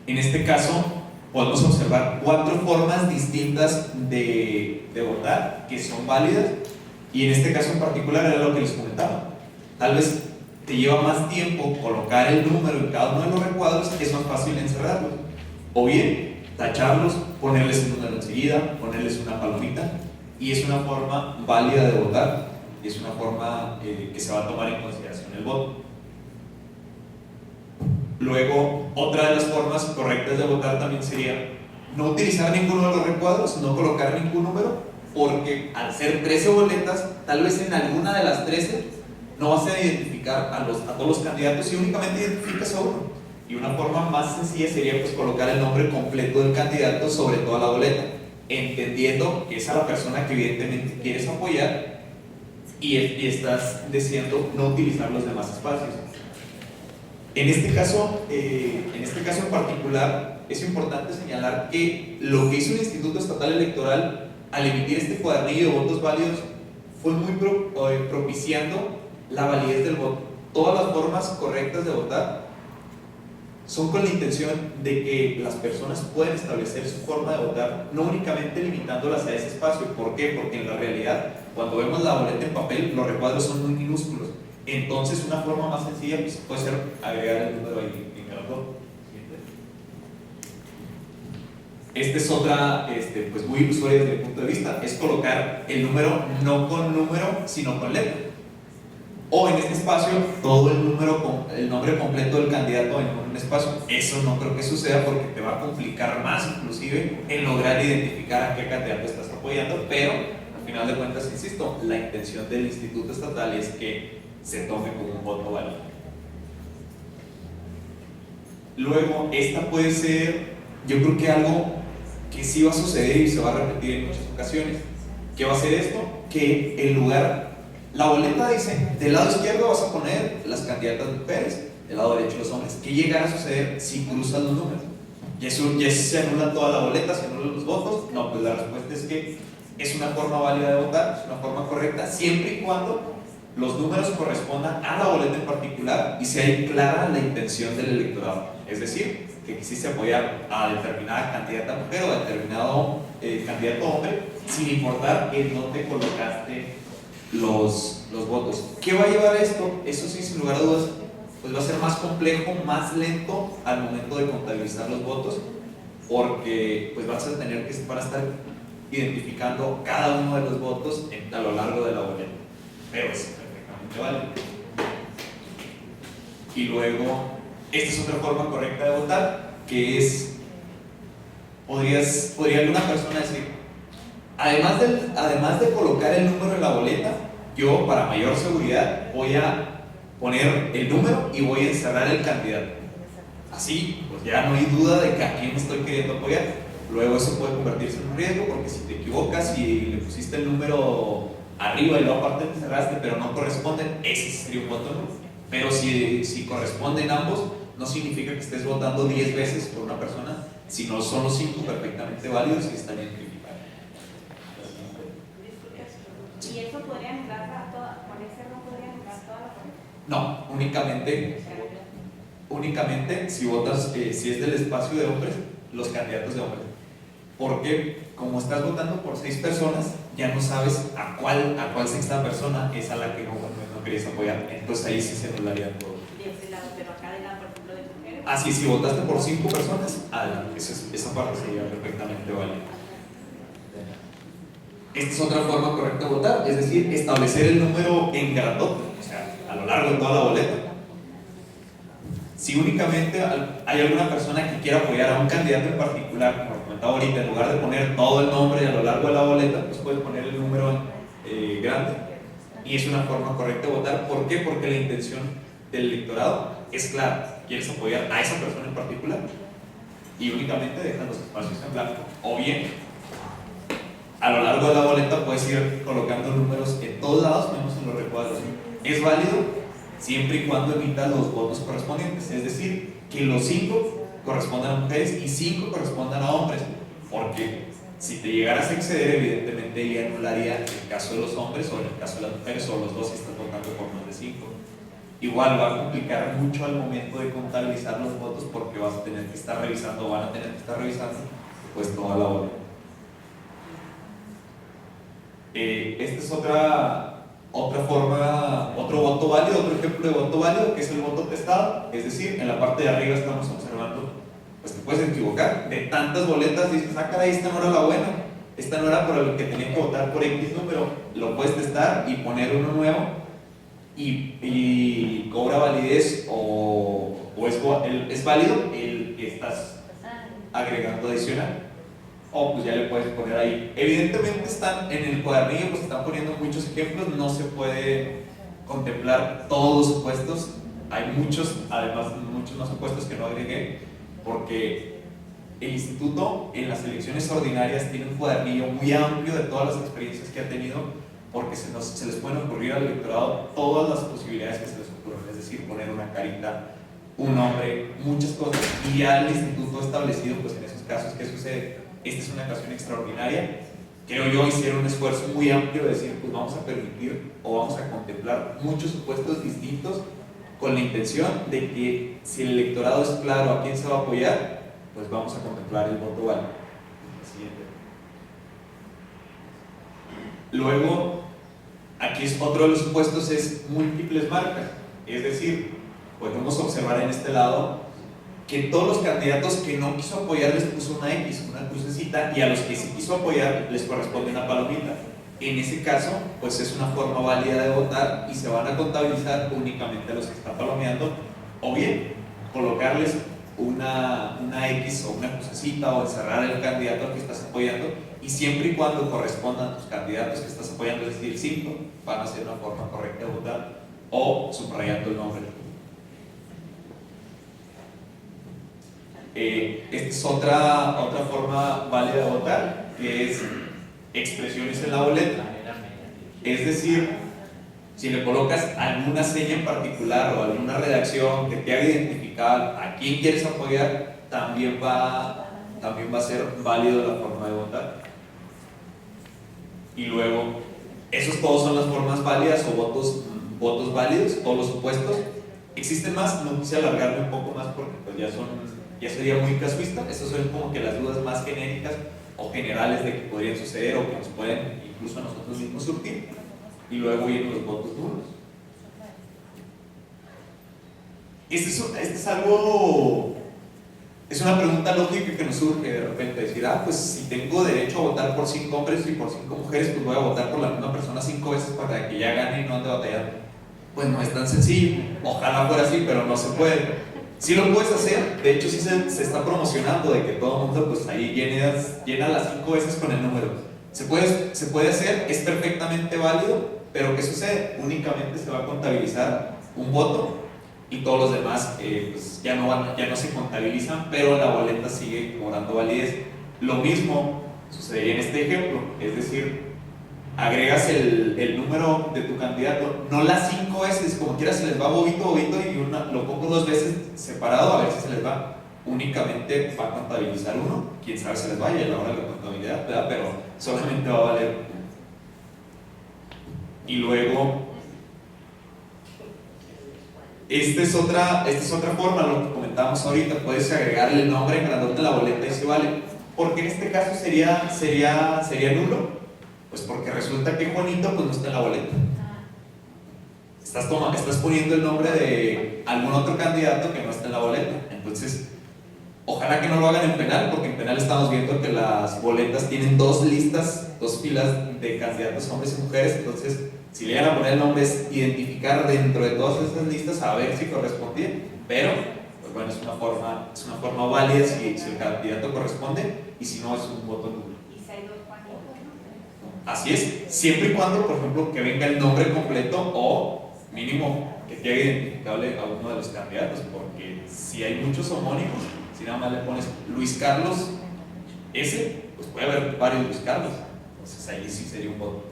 En este caso, podemos observar 4 formas distintas de votar que son válidas. Y en este caso en particular era lo que les comentaba. Tal vez te lleva más tiempo colocar el número en cada uno de los recuadros, es más fácil encerrarlos. O bien, tacharlos, ponerles el número enseguida, ponerles una palomita. Y es una forma válida de votar. Y es una forma que se va a tomar en consideración el voto. Luego, otra de las formas correctas de votar también sería no utilizar ninguno de los recuadros, no colocar ningún número, porque al ser 13 boletas, tal vez en alguna de las 13 no vas a identificar a todos los candidatos y únicamente identificas a uno. Y una forma más sencilla sería pues colocar el nombre completo del candidato sobre toda la boleta, entendiendo que es a la persona que evidentemente quieres apoyar y estás deseando no utilizar los demás espacios. En este caso en particular, es importante señalar que lo que hizo el Instituto Estatal Electoral al emitir este cuadernillo de votos válidos fue muy propiciando la validez del voto. Todas las formas correctas de votar son con la intención de que las personas puedan establecer su forma de votar, no únicamente limitándolas a ese espacio. ¿Por qué? Porque en la realidad, cuando vemos la boleta en papel, los recuadros son muy minúsculos. Entonces, una forma más sencilla pues, puede ser agregar el número ahí en cada voto. Esta es otra, pues muy usuaria desde mi punto de vista, es colocar el número no con número, sino con letra. o en este espacio todo el nombre completo del candidato en un espacio. Eso no creo que suceda porque te va a complicar más inclusive en lograr identificar a qué candidato estás apoyando, pero al final de cuentas, insisto, la intención del Instituto Estatal es que se tome como un voto válido. Luego, esta puede ser, yo creo que algo que sí va a suceder y se va a repetir en muchas ocasiones. ¿Qué va a hacer esto? Que en lugar, la boleta dice, del lado izquierdo vas a poner las candidatas mujeres, del lado derecho los hombres. ¿Qué llegará a suceder si cruzan los números? ¿Ya se anula toda la boleta, se anulan los votos? No, pues la respuesta es que es una forma válida de votar, es una forma correcta, siempre y cuando los números correspondan a la boleta en particular y sea clara la intención del electorado. Es decir, que quisiste apoyar a determinada candidata mujer o a determinado candidato hombre, sin importar en dónde colocaste los votos. ¿Qué va a llevar esto? Eso sí, sin lugar a dudas, pues va a ser más complejo, más lento al momento de contabilizar los votos, porque pues van a estar identificando cada uno de los votos a lo largo de la boleta. Pero es perfectamente válido. Y luego, esta es otra forma correcta de votar, que es, podría alguna persona decir, además de colocar el número en la boleta, yo para mayor seguridad voy a poner el número y voy a encerrar el candidato. Así, pues ya no hay duda de que a quién estoy queriendo apoyar. Luego eso puede convertirse en un riesgo, porque si te equivocas y le pusiste el número arriba y luego aparte te cerraste, pero no corresponden, ese sería un voto nulo. Pero si corresponden ambos, no significa que estés votando 10 veces por una persona, sino son los 5 perfectamente válidos y están identificados. ¿Y eso podría anular con ese no podría anular toda la boleta? No, únicamente si votas, si es del espacio de hombres, los candidatos de hombres. Porque como estás votando por 6 personas, ya no sabes a cuál sexta persona es a la que no querías apoyar. Entonces ahí sí se anularía todo. De ese lado, pero acá de lado, por ejemplo, de mujeres. Así, si votaste por 5 personas, adelante, esa parte sería perfectamente válida. Esta es otra forma correcta de votar, es decir, establecer el número en grandote, o sea, a lo largo de toda la boleta. Si únicamente hay alguna persona que quiera apoyar a un candidato en particular, como comentaba ahorita, en lugar de poner todo el nombre a lo largo de la boleta, pues puedes poner el número grande. Y es una forma correcta de votar. ¿Por qué? Porque la intención del electorado es clara. Quieres apoyar a esa persona en particular y únicamente dejas los espacios en blanco. O bien, a lo largo de la boleta puedes ir colocando números en todos lados, menos en los recuadros. Es válido siempre y cuando emita los votos correspondientes, es decir, que los 5 correspondan a mujeres y 5 correspondan a hombres, porque si te llegaras a exceder, evidentemente ya anularía en el caso de los hombres o en el caso de las mujeres, o los dos si estás votando por más de 5. Igual va a complicar mucho al momento de contabilizar los votos, porque vas a tener que estar revisando, van a tener que estar revisando pues toda la boleta. Esta es otra forma, otro voto válido, otro ejemplo de voto válido, que es el voto testado. Es decir, en la parte de arriba estamos observando, pues te puedes equivocar, de tantas boletas dices, ah caray, esta no era la buena, esta no era por el que tenía que votar por X número, lo puedes testar y poner uno nuevo y cobra validez o es válido el que estás agregando adicional. O pues ya le puedes poner ahí. Evidentemente están en el cuadernillo, pues están poniendo muchos ejemplos, no se puede contemplar todos los supuestos. Hay muchos, además muchos más supuestos que no agregué, porque el instituto en las elecciones ordinarias tiene un cuadernillo muy amplio de todas las experiencias que ha tenido, porque se les pueden ocurrir al electorado todas las posibilidades que se les ocurren, es decir, poner una carita, un nombre, muchas cosas, y ya el instituto ha establecido pues en esos casos qué sucede. Esta es una ocasión extraordinaria. Creo yo hicieron un esfuerzo muy amplio de decir, pues vamos a permitir o vamos a contemplar muchos supuestos distintos con la intención de que si el electorado es claro a quién se va a apoyar, pues vamos a contemplar el voto válido. Luego, aquí es otro de los supuestos, es múltiples marcas. Es decir, podemos observar en este lado que todos los candidatos que no quiso apoyar les puso una X, una crucecita, y a los que sí quiso apoyar les corresponde una palomita. en ese caso, pues es una forma válida de votar y se van a contabilizar únicamente a los que están palomeando, o bien colocarles una X o una crucecita o encerrar el candidato al que estás apoyando, y siempre y cuando correspondan a tus candidatos que estás apoyando, es decir, 5, van a ser una forma correcta de votar, o subrayando el nombre. Esta es otra forma válida de votar, que es expresiones en la boleta. Es decir, si le colocas alguna seña en particular o alguna redacción que te haga identificar a quién quieres apoyar, también va a ser válido la forma de votar. Y luego, esos todos son las formas válidas o votos válidos, todos los supuestos. Existen más, no quise alargarme un poco más porque pues ya sería muy casuista. Estas son como que las dudas más genéricas o generales de que podrían suceder o que nos pueden incluso a nosotros mismos surgir. Y luego vienen los votos nulos. Es una pregunta lógica que nos surge de repente, decir, pues si tengo derecho a votar por 5 hombres y por 5 mujeres, pues voy a votar por la misma persona 5 veces para que ya gane y no ande batallando. Pues no es tan sencillo, ojalá fuera así, pero no se puede. Sí lo puedes hacer, de hecho sí se está promocionando de que todo el mundo pues ahí llena las 5 veces con el número. Se puede hacer, es perfectamente válido, pero ¿qué sucede? Únicamente se va a contabilizar un voto y todos los demás pues ya no se contabilizan, pero la boleta sigue cobrando validez. Lo mismo sucedería en este ejemplo, es decir, agregas el número de tu candidato, no las 5 veces, como quiera se les va bobito y lo pongo 2 veces separado a ver si se les va. Únicamente va a contabilizar uno, quién sabe se les vaya a la hora de la contabilidad, ¿verdad? Pero solamente va a valer uno. Y luego, esta es otra forma, lo que comentábamos ahorita, puedes agregarle el nombre en grandote a la boleta y se vale. ¿Por qué en este caso sería nulo? Pues porque resulta que Juanito pues no está en la boleta. Estás poniendo el nombre de algún otro candidato que no está en la boleta. Entonces, ojalá que no lo hagan en penal, porque en penal estamos viendo que las boletas tienen 2 listas, 2 filas de candidatos hombres y mujeres. Entonces, si le van a poner el nombre, es identificar dentro de todas estas listas a ver si correspondía. Pero, pues bueno, es una forma válida si el candidato corresponde, y si no, es un voto nulo. Así es, siempre y cuando, por ejemplo, que venga el nombre completo o mínimo que te haga identificable a uno de los candidatos, porque si hay muchos homónimos, si nada más le pones Luis Carlos S, pues puede haber varios Luis Carlos, entonces ahí sí sería un voto.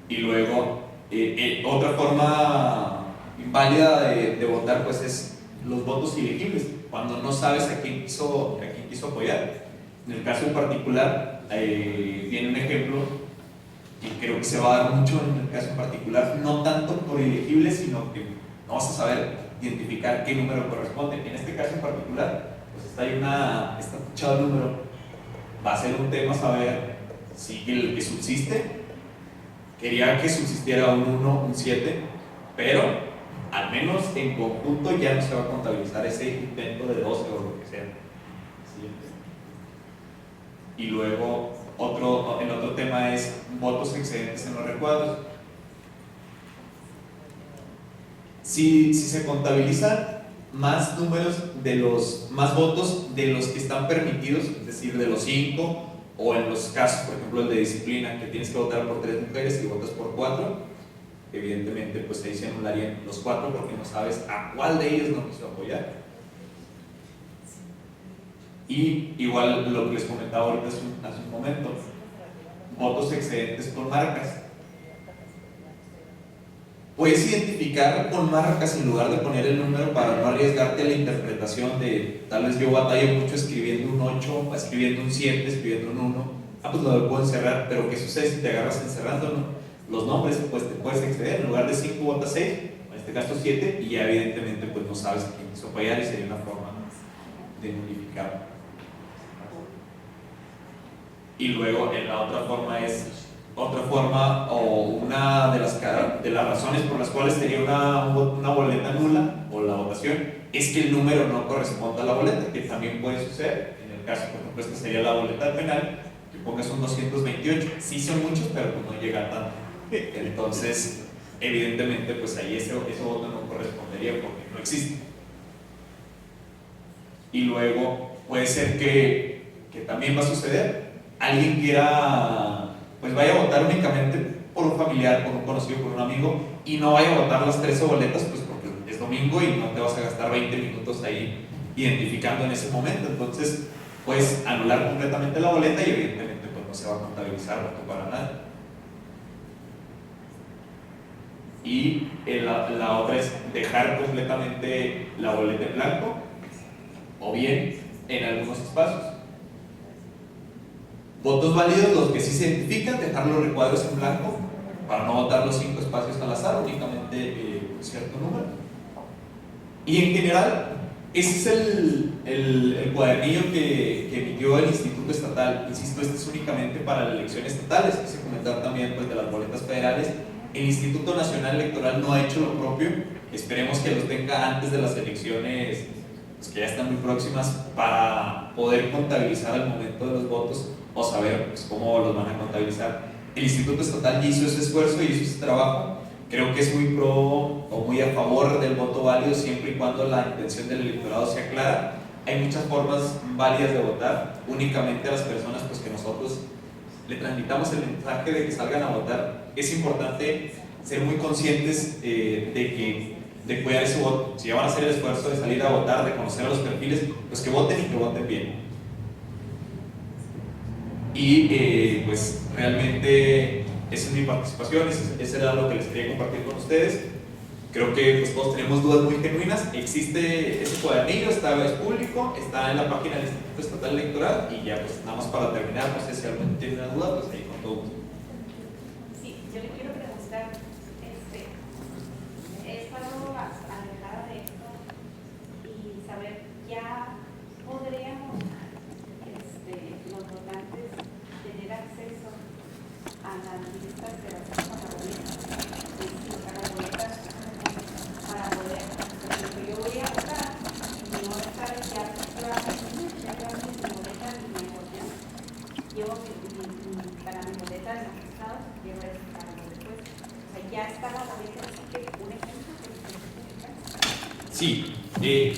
Y luego, otra forma inválida de votar pues es los votos ilegibles, cuando no sabes a quién quiso apoyar. En el caso en particular, viene un ejemplo que creo que se va a dar mucho en el caso en particular, no tanto por ilegible, sino que no vas a saber identificar qué número corresponde. En este caso en particular, pues está fichado el número, va a ser un tema saber si el que subsiste, quería que subsistiera un 1, un 7, pero al menos en conjunto ya no se va a contabilizar ese intento de 12 o lo que sea. Y luego el otro tema es votos excedentes en los recuadros. Si se contabilizan más votos de los que están permitidos, es decir, de los 5, o en los casos, por ejemplo, el de disciplina, que tienes que votar por 3 mujeres y votas por 4, evidentemente pues ahí se anularían los 4 porque no sabes a cuál de ellos no quiso apoyar. Y igual lo que les comentaba ahorita hace un momento, votos excedentes con marcas. Puedes identificar con marcas en lugar de poner el número para no arriesgarte a la interpretación de tal vez yo batallo mucho escribiendo un 8, escribiendo un 7, escribiendo un 1. Pues lo puedo encerrar, pero ¿qué sucede si te agarras encerrando los nombres? Pues te puedes exceder, en lugar de 5 votas 6, en este caso 7, y ya evidentemente pues no sabes a quién quiso apoyar y sería una forma de nulificar. Y luego en la otra forma o una de las razones por las cuales sería una boleta nula o la votación es que el número no corresponda a la boleta, que también puede suceder. En el caso, por ejemplo, esta sería la boleta penal, que pongas un 228. Sí son muchos, pero pues no llega tanto. Entonces, evidentemente, pues ahí ese voto no correspondería porque no existe. Y luego puede ser que también va a suceder, alguien quiera, pues vaya a votar únicamente por un familiar, por un conocido, por un amigo, y no vaya a votar las 13 boletas, pues porque es domingo y no te vas a gastar 20 minutos ahí identificando en ese momento. Entonces puedes anular completamente la boleta y evidentemente pues no se va a contabilizar voto para nada. Y la otra es dejar completamente la boleta en blanco, o bien en algunos espacios. Votos válidos, los que sí se identifican, dejar los recuadros en blanco para no votar los 5 espacios al azar, únicamente un cierto número. Y en general, ese es el cuadernillo que emitió el Instituto Estatal. Insisto, este es únicamente para las elecciones estatales. Quise comentar también pues, de las boletas federales. El Instituto Nacional Electoral no ha hecho lo propio. Esperemos que los tenga antes de las elecciones, pues, que ya están muy próximas, para poder contabilizar al momento de los votos o saber pues, cómo los van a contabilizar. El Instituto Estatal ya hizo ese esfuerzo y hizo ese trabajo. Creo que es muy pro o muy a favor del voto válido siempre y cuando la intención del electorado sea clara. Hay muchas formas válidas de votar. Únicamente a las personas pues, que nosotros le transmitamos el mensaje de que salgan a votar. Es importante ser muy conscientes de cuidar ese voto. Si ya van a hacer el esfuerzo de salir a votar, de conocer a los perfiles, pues que voten y que voten bien. Y pues realmente esa es mi participación, ese era lo que les quería compartir con ustedes. Creo que pues, todos tenemos dudas muy genuinas. Existe ese cuadernillo, es público, está en la página del Instituto Estatal Electoral. Y ya pues nada más para terminar, no sé si alguien tiene una duda, pues ahí con todo gusto. Sí, yo le quiero preguntar, he estado alejada de esto y saber, ya podríamos los votantes tener acceso a las listas de las boletas, para poder, porque yo voy a votar y no estar ya mi boleta y mi votación. Llevo para mi boleta de los estados, llevo eso para lo después. O sea, ya está la boleta, así que un ejemplo que Sí,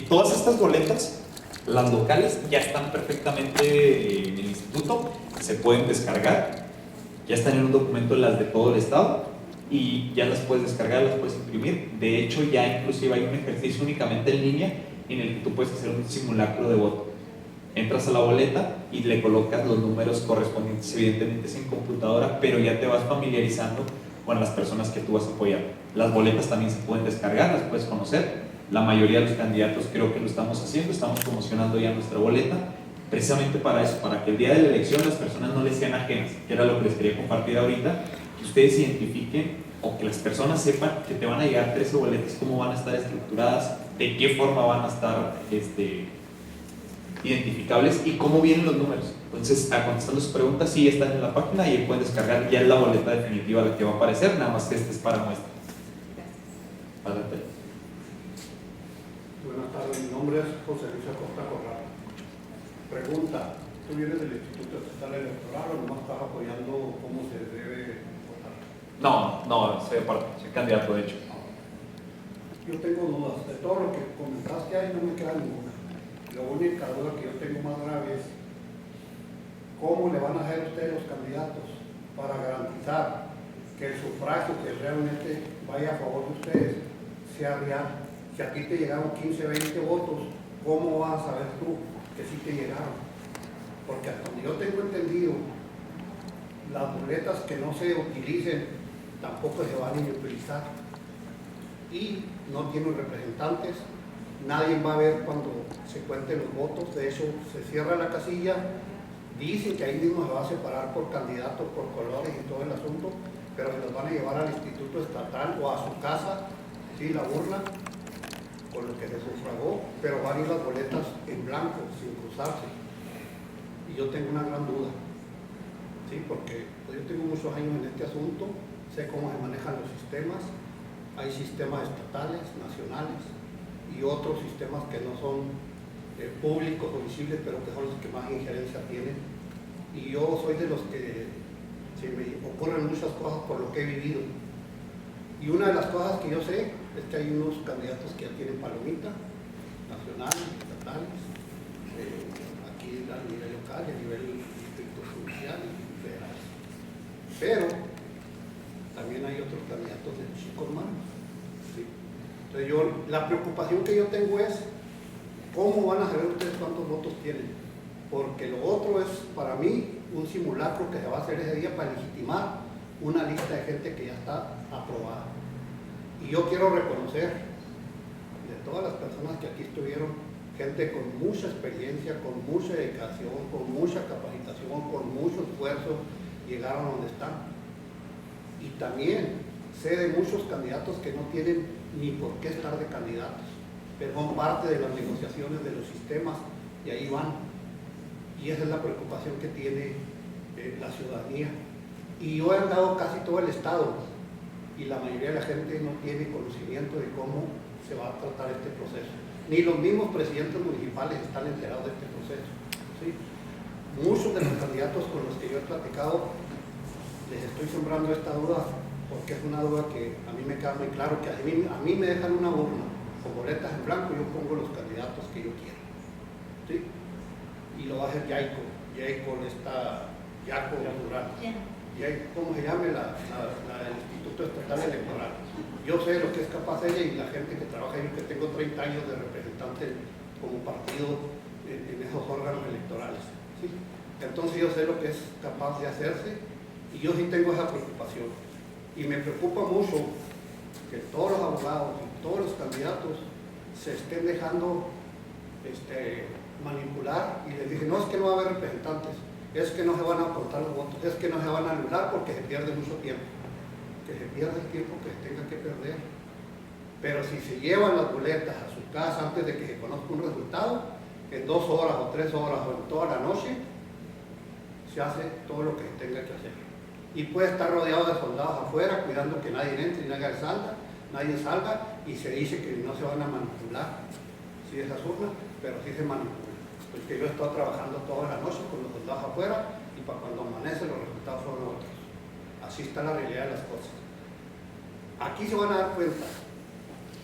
todas estas boletas, las locales, ya están perfectamente en el instituto, se pueden descargar, ya están en un documento las de todo el estado y ya las puedes descargar, las puedes imprimir. De hecho, ya inclusive hay un ejercicio únicamente en línea en el que tú puedes hacer un simulacro de voto. Entras a la boleta y le colocas los números correspondientes, evidentemente es en computadora, pero ya te vas familiarizando con las personas que tú vas a apoyar. Las boletas también se pueden descargar, las puedes conocer. La mayoría de los candidatos creo que lo estamos haciendo, estamos promocionando ya nuestra boleta, precisamente para eso, para que el día de la elección las personas no les sean ajenas, que era lo que les quería compartir ahorita, que ustedes identifiquen o que las personas sepan que te van a llegar 13 boletas, cómo van a estar estructuradas, de qué forma van a estar identificables y cómo vienen los números. Entonces, contestando sus preguntas, sí están en la página y pueden descargar ya la boleta definitiva la que va a aparecer, nada más que este es para muestra. Adelante. Buenas tardes, mi nombre es José Luis Acosta Corral. Pregunta, ¿tú vienes del Instituto Estatal Electoral o nomás estás apoyando cómo se debe votar? No, soy candidato de hecho. Yo tengo dudas, de todo lo que comentaste ahí no me queda ninguna. La única duda que yo tengo más grave es ¿cómo le van a hacer ustedes los candidatos para garantizar que el sufragio que realmente vaya a favor de ustedes sea real? Si a ti te llegaron 15, 20 votos, ¿cómo vas a saber tú que sí te llegaron? Porque hasta donde yo tengo entendido, las boletas que no se utilicen tampoco se van a utilizar. Y no tienen representantes, nadie va a ver cuando se cuenten los votos. De hecho, se cierra la casilla, dicen que ahí mismo se va a separar por candidatos, por colores y todo el asunto, pero se los van a llevar al Instituto Estatal o a su casa, sí, la urna, con lo que se sufragó, pero van a ir las boletas en blanco, sin cruzarse. Y yo tengo una gran duda, ¿sí? Porque yo tengo muchos años en este asunto, sé cómo se manejan los sistemas, hay sistemas estatales, nacionales, y otros sistemas que no son públicos o visibles, pero que son los que más injerencia tienen. y yo soy de los que se me ocurren muchas cosas por lo que he vivido. Y una de las cosas que yo sé es que hay unos candidatos que ya tienen palomita, nacionales, estatales, aquí a nivel local, a nivel distrito judicial y federal. Pero también hay otros candidatos de chicos manos. ¿Sí? Entonces la preocupación que yo tengo es cómo van a saber ustedes cuántos votos tienen, porque lo otro es para mí un simulacro que se va a hacer ese día para legitimar una lista de gente que ya está aprobada. Y yo quiero reconocer de todas las personas que aquí estuvieron, gente con mucha experiencia, con mucha dedicación, con mucha capacitación, con mucho esfuerzo, llegaron a donde están. Y también sé de muchos candidatos que no tienen ni por qué estar de candidatos, pero son parte de las negociaciones de los sistemas y ahí van. Y esa es la preocupación que tiene la ciudadanía. Y yo he andado casi todo el estado y la mayoría de la gente no tiene conocimiento de cómo se va a tratar este proceso. Ni los mismos presidentes municipales están enterados de este proceso. ¿Sí? Muchos de los candidatos con los que yo he platicado les estoy sembrando esta duda porque es una duda que a mí me queda muy claro que a mí me dejan una urna con boletas en blanco y yo pongo los candidatos que yo quiero. ¿Sí? Y lo va a hacer Yaco Durán. ¿Cómo se llama? El Instituto Estatal Electoral. Yo sé lo que es capaz ella y la gente que trabaja ahí, que tengo 30 años de representante como partido en esos órganos electorales. ¿Sí? Entonces yo sé lo que es capaz de hacerse y yo sí tengo esa preocupación. Y me preocupa mucho que todos los abogados y todos los candidatos se estén dejando manipular y les dije, no es que no va a haber representantes, es que no se van a aportar los votos, es que no se van a anular porque se pierde mucho tiempo, que se pierda el tiempo que se tenga que perder. Pero si se llevan las boletas a su casa antes de que se conozca un resultado, en 2 horas o 3 horas o en toda la noche, se hace todo lo que se tenga que hacer. Y puede estar rodeado de soldados afuera, cuidando que nadie entre y nadie salga, y se dice que no se van a manipular, sí, esas urnas, pero sí se manipulan. Porque yo he estado trabajando toda la noche con los soldados afuera y para cuando amanece los resultados son otros. Así está la realidad de las cosas. Aquí se van a dar cuenta,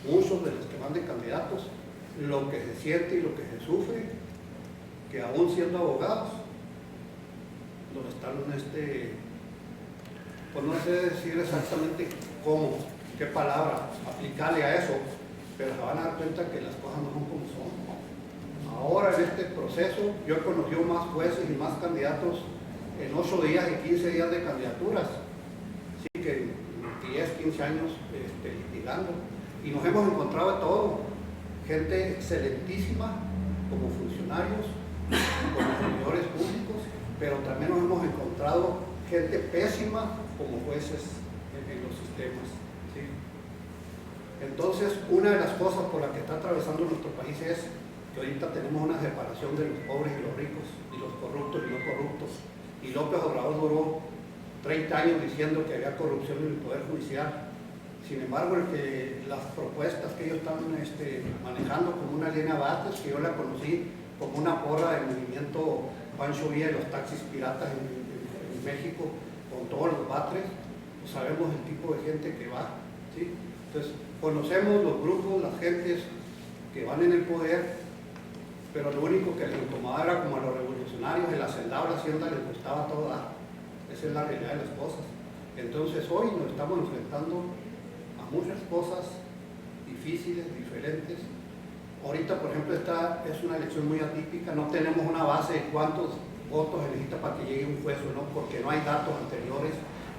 muchos de los que van de candidatos, lo que se siente y lo que se sufre, que aún siendo abogados, los están, pues no sé decir exactamente cómo, qué palabra aplicarle a eso, pero se van a dar cuenta que las cosas no son como son. Ahora en este proceso yo he conocido más jueces y más candidatos en 8 días y 15 días de candidaturas, así que 10, 15 años litigando, y nos hemos encontrado de todo, gente excelentísima como funcionarios, como servidores públicos, pero también nos hemos encontrado gente pésima como jueces en los sistemas. ¿Sí? Entonces, una de las cosas por las que está atravesando nuestro país es que ahorita tenemos una separación de los pobres y los ricos, y los corruptos y los corruptos. Y López Obrador duró 30 años diciendo que había corrupción en el Poder Judicial. Sin embargo, las propuestas que ellos están manejando como una línea Bates, que yo la conocí como una porra del movimiento Pancho Villa y los taxis piratas en México, con todos los batres, pues sabemos el tipo de gente que va. ¿Sí? Entonces, conocemos los grupos, las gentes que van en el poder, pero lo único que les incomodaba era como a los revolucionarios, el hacendado, la hacienda les gustaba todo dar. Esa es la realidad de las cosas. Entonces hoy nos estamos enfrentando a muchas cosas difíciles, diferentes. Ahorita, por ejemplo, esta es una elección muy atípica, no tenemos una base de cuántos votos se necesita para que llegue un juez o no, porque no hay datos anteriores,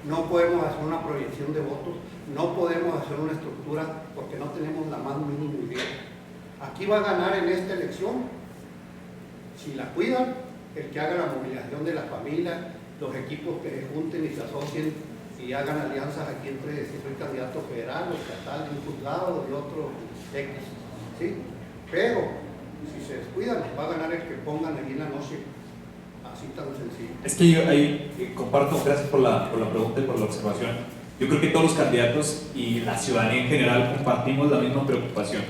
no podemos hacer una proyección de votos, no podemos hacer una estructura porque no tenemos la más mínima idea. Aquí va a ganar en esta elección, si la cuidan, el que haga la movilización de la familia, los equipos que se junten y se asocien y hagan alianzas aquí entre si soy candidato federal o estatal de un juzgado y otro X, ¿sí? Pero si se descuidan, va a ganar el que pongan allí en la noche, así tan sencillo. Es que yo ahí comparto, gracias por la pregunta y por la observación. Yo creo que todos los candidatos y la ciudadanía en general compartimos la misma preocupación.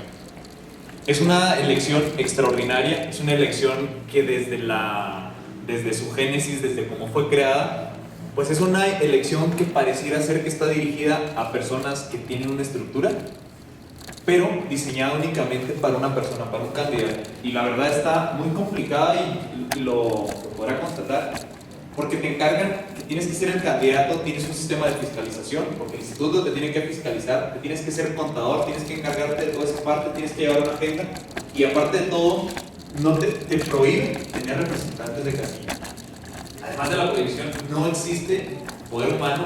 Es una elección extraordinaria, es una elección que desde la desde su génesis, desde cómo fue creada, pues es una elección que pareciera ser que está dirigida a personas que tienen una estructura, pero diseñada únicamente para una persona, para un candidato. Y la verdad está muy complicada y lo podrá constatar, porque te encargan que tienes que ser el candidato, tienes un sistema de fiscalización, porque el instituto te tiene que fiscalizar, te tienes que ser contador, tienes que encargarte de toda esa parte, tienes que llevar una agenda, y aparte de todo, no te prohíbe tener representantes de casilla. Además de la prohibición, no existe poder humano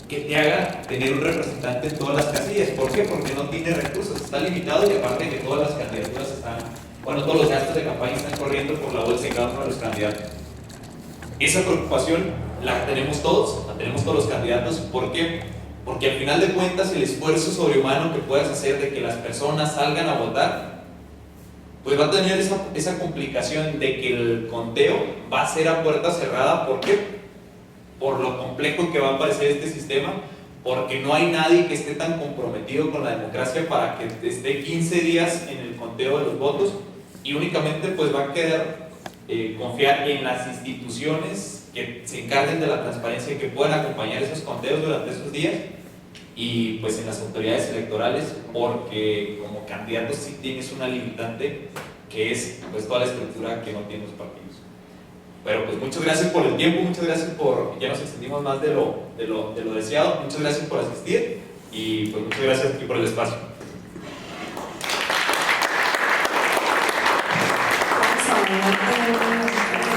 que te haga tener un representante en todas las casillas. ¿Por qué? Porque no tiene recursos, está limitado, y aparte de que todas las candidaturas están, bueno, todos los gastos de campaña están corriendo por la bolsa de cada uno de los candidatos. Esa preocupación la tenemos todos los candidatos. ¿Por qué? Porque al final de cuentas el esfuerzo sobrehumano que puedas hacer de que las personas salgan a votar, pues va a tener esa complicación de que el conteo va a ser a puerta cerrada. ¿Por qué? Por lo complejo que va a parecer este sistema, porque no hay nadie que esté tan comprometido con la democracia para que esté 15 días en el conteo de los votos, y únicamente pues va a quedar confiar en las instituciones que se encarguen de la transparencia y que puedan acompañar esos conteos durante esos días, y pues en las autoridades electorales, porque como candidato sí tienes una limitante que es pues toda la estructura que no tienen los partidos. Pero pues muchas gracias por el tiempo, muchas gracias por, ya nos extendimos más de lo deseado, muchas gracias por asistir, y pues muchas gracias aquí por el espacio. Vamos a ver,